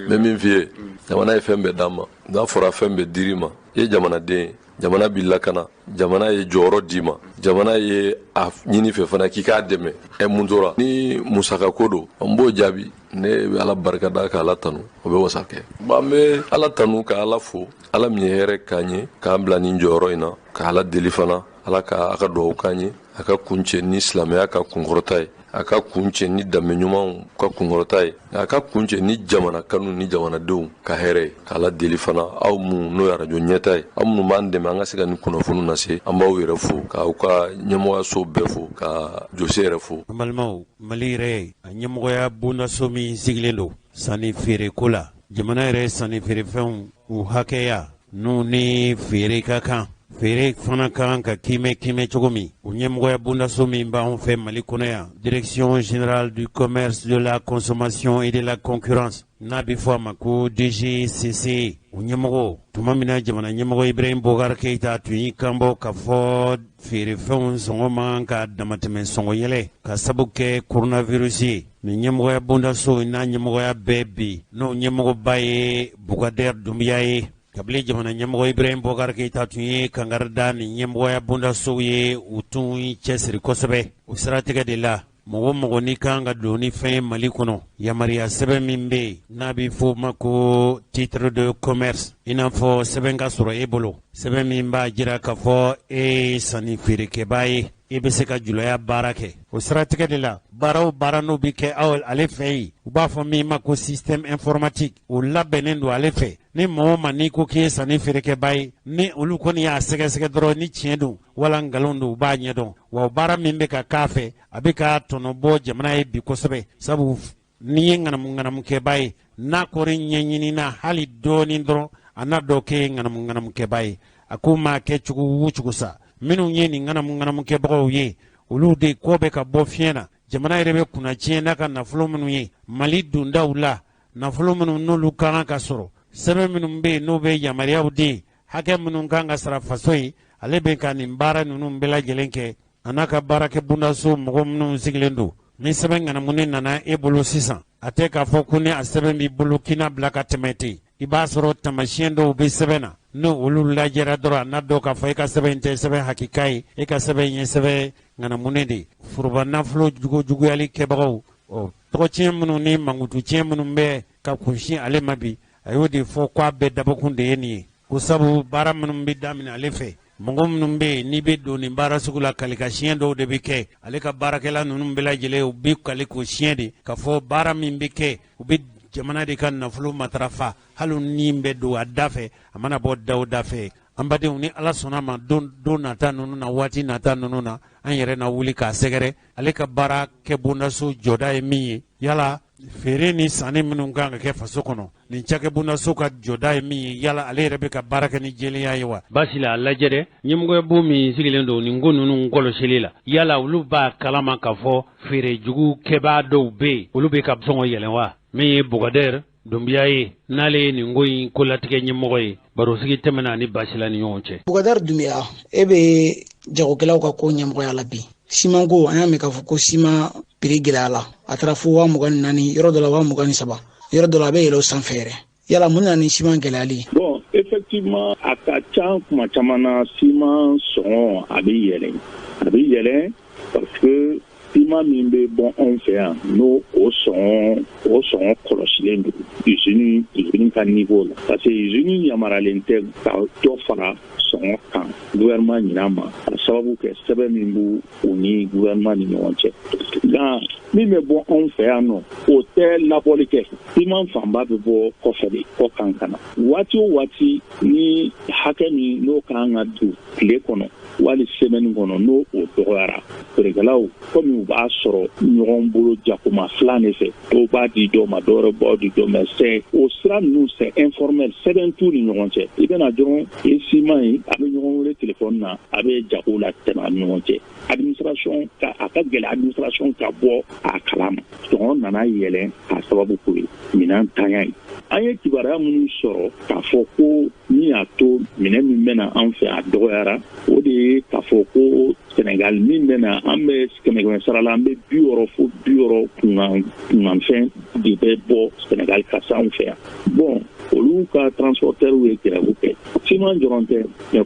n bɛ min f'i ye jamana ye fɛn bɛɛ d'an ma n'a fɔra fɛn bɛɛ dir'i ma i ye jamanaden ye jamana b'i lakana jamana ye jɔyɔrɔ d'i ma jamana ye a ɲini fɛ fana k'i k'a dɛmɛ mun tora ni musaka ko don an b'o jaabi ne bɛ ala barikada ka ala tanu o bɛ wasa kɛ an bɛ ala tanu ka ala fo ala min ye hɛrɛ k'an ye k'an bila nin jɔyɔrɔ in na ka ala deli fana ala ka a ka dugawu k'an ye a ka kuncɛ ni silamɛya ka kunkɔrɔta ye a ka kuncɛ ni danbe ɲumanw ka kunkɔrɔta ye a ka kuncɛ ni jamana kanu ni jamanadenw ka hɛrɛ ye k'ala deli fana aw mun n'o ye arajo ɲɛta ye aw minnu b'an dɛmɛ an ka se ka nin kunnafoni lase an b'aw yɛrɛ fo k'aw ka ɲɛmɔgɔyaso bɛɛ fo ka jose yɛrɛ fo an balimaw mali yɛrɛ a ɲɛmɔgɔya bondaso min sigilen don sanni feereko la jamana yɛrɛ sanni feerefɛnw u hakɛya n'u ni feere ka kan feere fana kan ka kimɛ cogo min o ɲɛmɔgɔya bondaso min b'anw fɛ mali kɔnɔ yan direction générale du commerce de la consommation et de la concurrence n'a bɛ fɔ a ma ko DGCC o ɲɛmɔgɔ tuma min na jamana ɲɛmɔgɔ Ibrahim Boubacar Keïta tun y'i kanbɔ ka fɔ feerefɛnw sɔngɔ man ka damatɛmɛ sɔngɔ yɛlɛ ka sabu kɛ coronavirus ye nin ɲɛmɔgɔya bondaso n'a ɲɛmɔgɔya bɛɛ bi n'o ɲɛmɔgɔba ye Bougader Doumbia ye kabili jamana ɲɛmɔgɔ Ibrahim Boubacar Keïta tun ye kangari da nin ɲɛmɔgɔya bondasow ye u tun cɛsiri kosɛbɛ o siratigɛ de la mɔgɔ mɔgɔ ni kan ka don ni fɛn ye mali kɔnɔ yamariya sɛbɛn min bɛ yen n'a bɛ fɔ o ma ko titre de commerce i n'a fɔ sɛbɛn ka sɔrɔ e bolo sɛbɛn min b'a jira k'a fɔ e ye sanni feerekɛbaa ye i bɛ se ka julaya baara kɛ o siratigɛ de la baara o baara n'o bɛ kɛ ale fɛ yen u b'a fɔ min ma ko système informatique o labɛnnen don ale fɛ ni mɔgɔ o ma n'i ko k'i ye sanni feerekɛbaa ye ni olu kɔni y'a sɛgɛsɛgɛ dɔrɔn ni tiɲɛ don wala nkalon don u b'a ɲɛdɔn wa o baara min bɛ ka k'a fɛ a bɛ ka tɔnɔbɔ jamana ye bi kosɛbɛ sabu n'i ye ŋanamu-ŋanamukɛbaa ye n'a kɔni ɲɛɲinina hali dɔɔnin dɔrɔn a n'a dɔ kɛ ŋanamu-ŋanamukɛbaa ye a ko maa kɛ cogo o cogo sa minnu ye nin ŋanamu-ŋanamukɛbagaw ye olu de kɔ bɛ ka bɔ fiɲɛ na jamana yɛrɛ bɛ kunna tiɲɛ n'a ka nafolo minnu ye mali dondaw la nafolo minnu n'olu kan ka sɔrɔ sɛbɛn minnu bɛ yen n'o bɛ yamariyaw de hakɛ minnu kan ka sara faso ye ale bɛ ka nin baara ninnu bɛɛ lajɛlen kɛ a n'a ka baarakɛ bondaso mɔgɔ minnu sigilen don ni sɛbɛn ŋanamunin nana e bolo sisan a tɛ k'a fɔ ko ni a sɛbɛn b'i bolo k'i na bila ka tɛmɛ ten i b'a sɔrɔ tamasiyɛn dɔw bɛ sɛbɛn na n'o olu lajɛra dɔrɔn a n'a dɔn k'a fɔ e ka sɛbɛn tɛ sɛbɛn hakika ye e ka sɛbɛn ye sɛbɛn ŋanamunin de foroba nafolo juguyali kɛbagaw tɔgɔtiɲɛ minnu ni mankutuciɲɛ minnu bɛ ka kunsin ale ma bi a y'o de fɔ k'a bɛɛ dabɔkun de ye nin ye ko sabu baara minnu bɛ daminɛ ale fɛ mɔgɔ minnu bɛ yen n'i bɛ don nin baara sugu la kalikasiyɛn dɔw de bɛ kɛ ale ka baarakɛla ninnu bɛɛ lajɛlen u bɛ kaliko siyɛn de ka fɔ baara min bɛ kɛ u bɛ jamana de ka nafolo matarafa hali ni bɛ don a da fɛ a mana bɔ daw da fɛ an badenw ni ala sɔnna ma don nata ninnu na waati nata ninnu na an yɛrɛ na wuli k'a sɛgɛrɛ ale ka baara kɛ bondaso jɔda ye min ye yala feere ni sanni minnu kan ka kɛ faso kɔnɔ nin cakɛbondaso ka jɔda ye min ye yala ale yɛrɛ bɛ ka baara kɛ ni jɛlenya ye wa basi la a lajɛ dɛ ɲɛmɔgɔyabu min sigilen don nin ko ninnu kɔlɔsili la yala olu b'a kalama k'a fɔ feere jugu kɛbaa dɔw bɛ yen olu bɛ ka sɔngɔ yɛlɛn wa min ye Bɔgɔdɛr Dunbiya ye n'ale ye nin ko in kolatigɛ ɲɛmɔgɔ ye barosigi tɛmɛna ni basila ni ɲɔgɔn cɛ. Bɔgɔdɛr Dunbiya e bɛ jagokɛlaw ka ko ɲɛmɔgɔya la bi siman ko an y'a mɛn k'a fɔ ko siman prix gɛlɛya la a taara fo 24,000 yɔrɔ dɔ la 23,000 yɔrɔ dɔ la a bɛ yɛlɛ o sanfɛ yɛrɛ yala mun na ni siman gɛlɛyali. Bon effectivement a ka ca kuma caman na siman sɔngɔ a bɛ yɛlɛn parce que siman min bɛ bɔ anw fɛ yan n'o o sɔngɔ kɔlɔsilen don usine ka niveau la parce que usine yamaralen tɛ ka dɔ fara sɔngɔ kan gouvernement ɲin'a ma a sababu kɛ sɛbɛn min b'u u ni gouvernement ni ɲɔgɔn cɛ nka min bɛ bɔ anw fɛ yan nɔ o tɛ labɔli kɛ siman fanba bɛ bɔ kɔfɛ de kɔ kan ka na waati o waati ni hakɛ min n'o kan ka don tile kɔnɔ wali semaine kɔnɔ n'o o dɔgɔyara feerekɛlaw komi u b'a sɔrɔ ɲɔgɔn bolo jakuma filan de fɛ dɔw b'a di dɔw ma dɔw wɛrɛ b'aw di dɔw ma o sira ninnu c'est informel sɛbɛn t'u ni ɲɔgɔn cɛ i bɛna dɔrɔn i siman ye a bɛ ɲɔgɔn wele téléphone na a bɛ jago la tɛmɛ a ni ɲɔgɔn cɛ administration a ka gɛlɛ administration ka bɔ a kalama sɔngɔ nana yɛlɛn k'a sababu k'o ye minɛn tanya ye an ye kibaruya minnu sɔrɔ k'a fɔ ko min y'a to minɛn min bɛna an fɛ a dɔgɔyara o de ye k'a fɔ ko Sénégal min bɛna an bɛ kɛmɛ sara la an bɛ 60 fo 60 kunkanfɛn de bɛ bɔ Sénégal ka se anw fɛ yan bon olu ka transporteurs ye grève kɛ siman dɔrɔn tɛ mais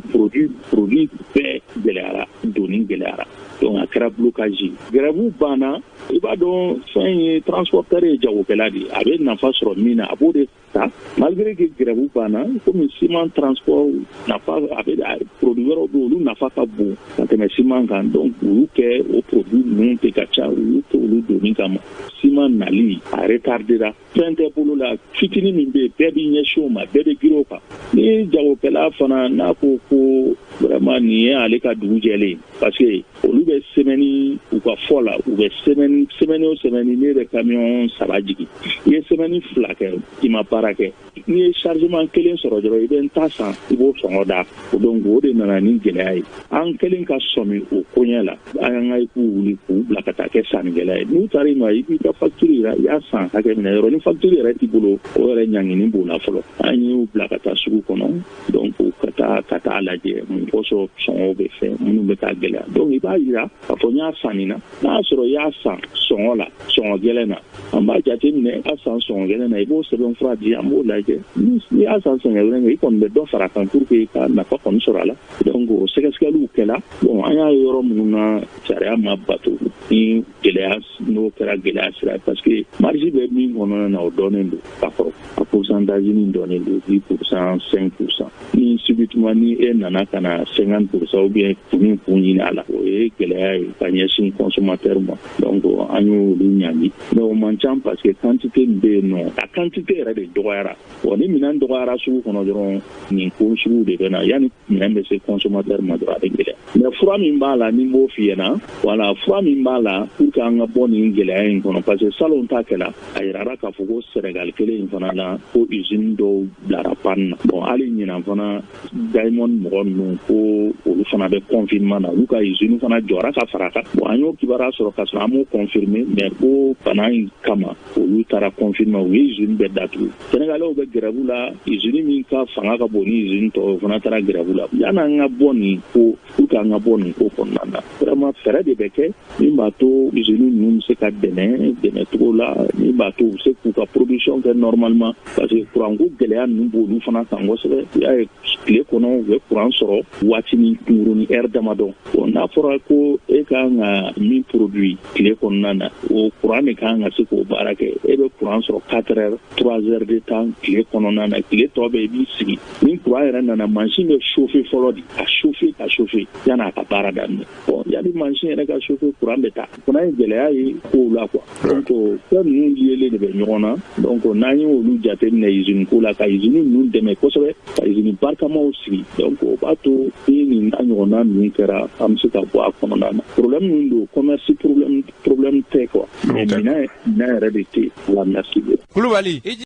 produit bɛɛ gɛlɛyara doni gɛlɛyara donc a kɛra blocage grève banna i b'a dɔn fɛn ye transporteur ye jagokɛla de a bɛ nafa sɔrɔ min na a b'o de ta malgré que grève banna komi siman transport nafa a bɛ produit wɛrɛw bɛ olu nafa ka bon ka tɛmɛ siman kan donc olu kɛ o produit ninnu tɛ ka ca olu tɛ olu doni kama siman nali a retardera fɛn tɛ bolo la fitinin min bɛ yen bɛɛ b'i ɲɛsin o ma bɛɛ bɛ girin o kan ni jagokɛla fana n'a ko ko vraiment nin ye ale ka dugu jɛlen parce que olu bɛ semaine u ka fɔ la u bɛ semaine o semaine ne bɛ camion 3 jigin i ye semaine 2 kɛ i ma baara kɛ n'i ye chargement 1 sɔrɔ dɔrɔn i bɛ n ta san i b'o sɔngɔ da donc o de nana ni gɛlɛya ye an kɛlen ka sɔmi o koɲɛ la an ka k'u wuli k'u bila ka taa kɛ sannikɛla ye n'u taara i ma i b'i ka facture yira i y'a san hakɛ min na yɔrɔ ni facture yɛrɛ t'i bolo o yɛrɛ ɲangini b'o la fɔlɔ an y'u bila ka taa sugu kɔnɔ donc ka taa lajɛ mun kosɔn sɔngɔw bɛ fɛ minnu bɛ ka gɛlɛya donc i b'a yira k'a fɔ n y'a san nin na n'a sɔrɔ i y'a san sɔngɔ la sɔngɔ gɛlɛn na an b'a jateminɛ a san sɔngɔ gɛlɛn na i b'o sɛbɛn fura di an b'o lajɛ ni y'a san sɔngɔ gɛlɛn na i kɔni bɛ dɔ fara kan pour que i ka nafa kɔni sɔrɔ a la donc o sɛgɛsɛgɛliw kɛla bon an y'a ye yɔrɔ minnu na sariya ma bato ni gɛlɛya n'o kɛra gɛlɛya sira parce que marge bɛ min kɔnɔna na o dɔnnen don ka kɔrɔ a pourcentage nin dɔnnen don 10% 5% ni subitement ni e nana ka na 50% ou bien kun ɲini a la o ye gɛlɛya ye ka ɲɛsin consommateur ma donc an y'olu ɲangi mais o man ca parce que quantité min bɛ yen nɔ a quantité yɛrɛ de dɔgɔyara bon ni minɛn dɔgɔyara sugu kɔnɔ dɔrɔn nin ko sugu de bɛ na yanni minɛn bɛ se consommateur ma dɔrɔn a bɛ gɛlɛya mais fura min b'a la ni n b'o f'i ɲɛna voilà fura min b'a la pour que an ka bɔ nin gɛlɛya in kɔnɔ parce que salon ta kɛla a yirara k'a fɔ ko Sénégal kelen in fana la ko usine dɔw bilara panne na bon hali ɲinan fana Diamond mɔgɔ ninnu ko olu fana bɛ confinement na olu ka usine fana jɔra ka fara kan bon an y'o kibaruya sɔrɔ ka sɔrɔ an m'o confirmer mais ko bana in kama olu taara confinement u ye usine bɛɛ datugu Sénégalais bɛ grève la usine min ka fanga ka bon ni usine tɔw fana taara grève la yanni an ka bɔ nin ko pour que an ka bɔ nin ko kɔnɔna na vraiment fɛɛrɛ de bɛ kɛ min b'a to usine ninnu bɛ se ka dɛmɛ cogo la min b'a to u bɛ se k'u ka production kɛ normalement parce que courant ko gɛlɛya ninnu b'olu fana kan kosɛbɛ i y'a ye tile kɔnɔ u bɛ courant sɔrɔ waatini kunkuruni heure damadɔ bon n'a fɔra ko e kan ka min produit tile kɔnɔna na o courant de kan ka se k'o baara kɛ e bɛ courant sɔrɔ 4 heures 3 heures de temps tile kɔnɔna na tile tɔ bɛɛ i b'i sigi ni courant yɛrɛ nana machine bɛ chauffer fɔlɔ de ka chauffer yanni a ka baara daminɛ bon yanni machine yɛrɛ ka chauffer courant bɛ taa fana ye gɛlɛya ye ye ko la quoi donc fɛn ninnu lié de bɛ ɲɔgɔn na donc n'an ye olu jateminɛ usine ko la ka usine ninnu dɛmɛ kosɛbɛ ka usine barikamaw sigi donc o b'a to ni nin n'a ɲɔgɔnna ninnu kɛra an bɛ se ka bɔ a kɔnɔna na problème min don commerce problème tɛ quoi mais minɛn yɛrɛ de tɛ. Voilà, merci. Kulubali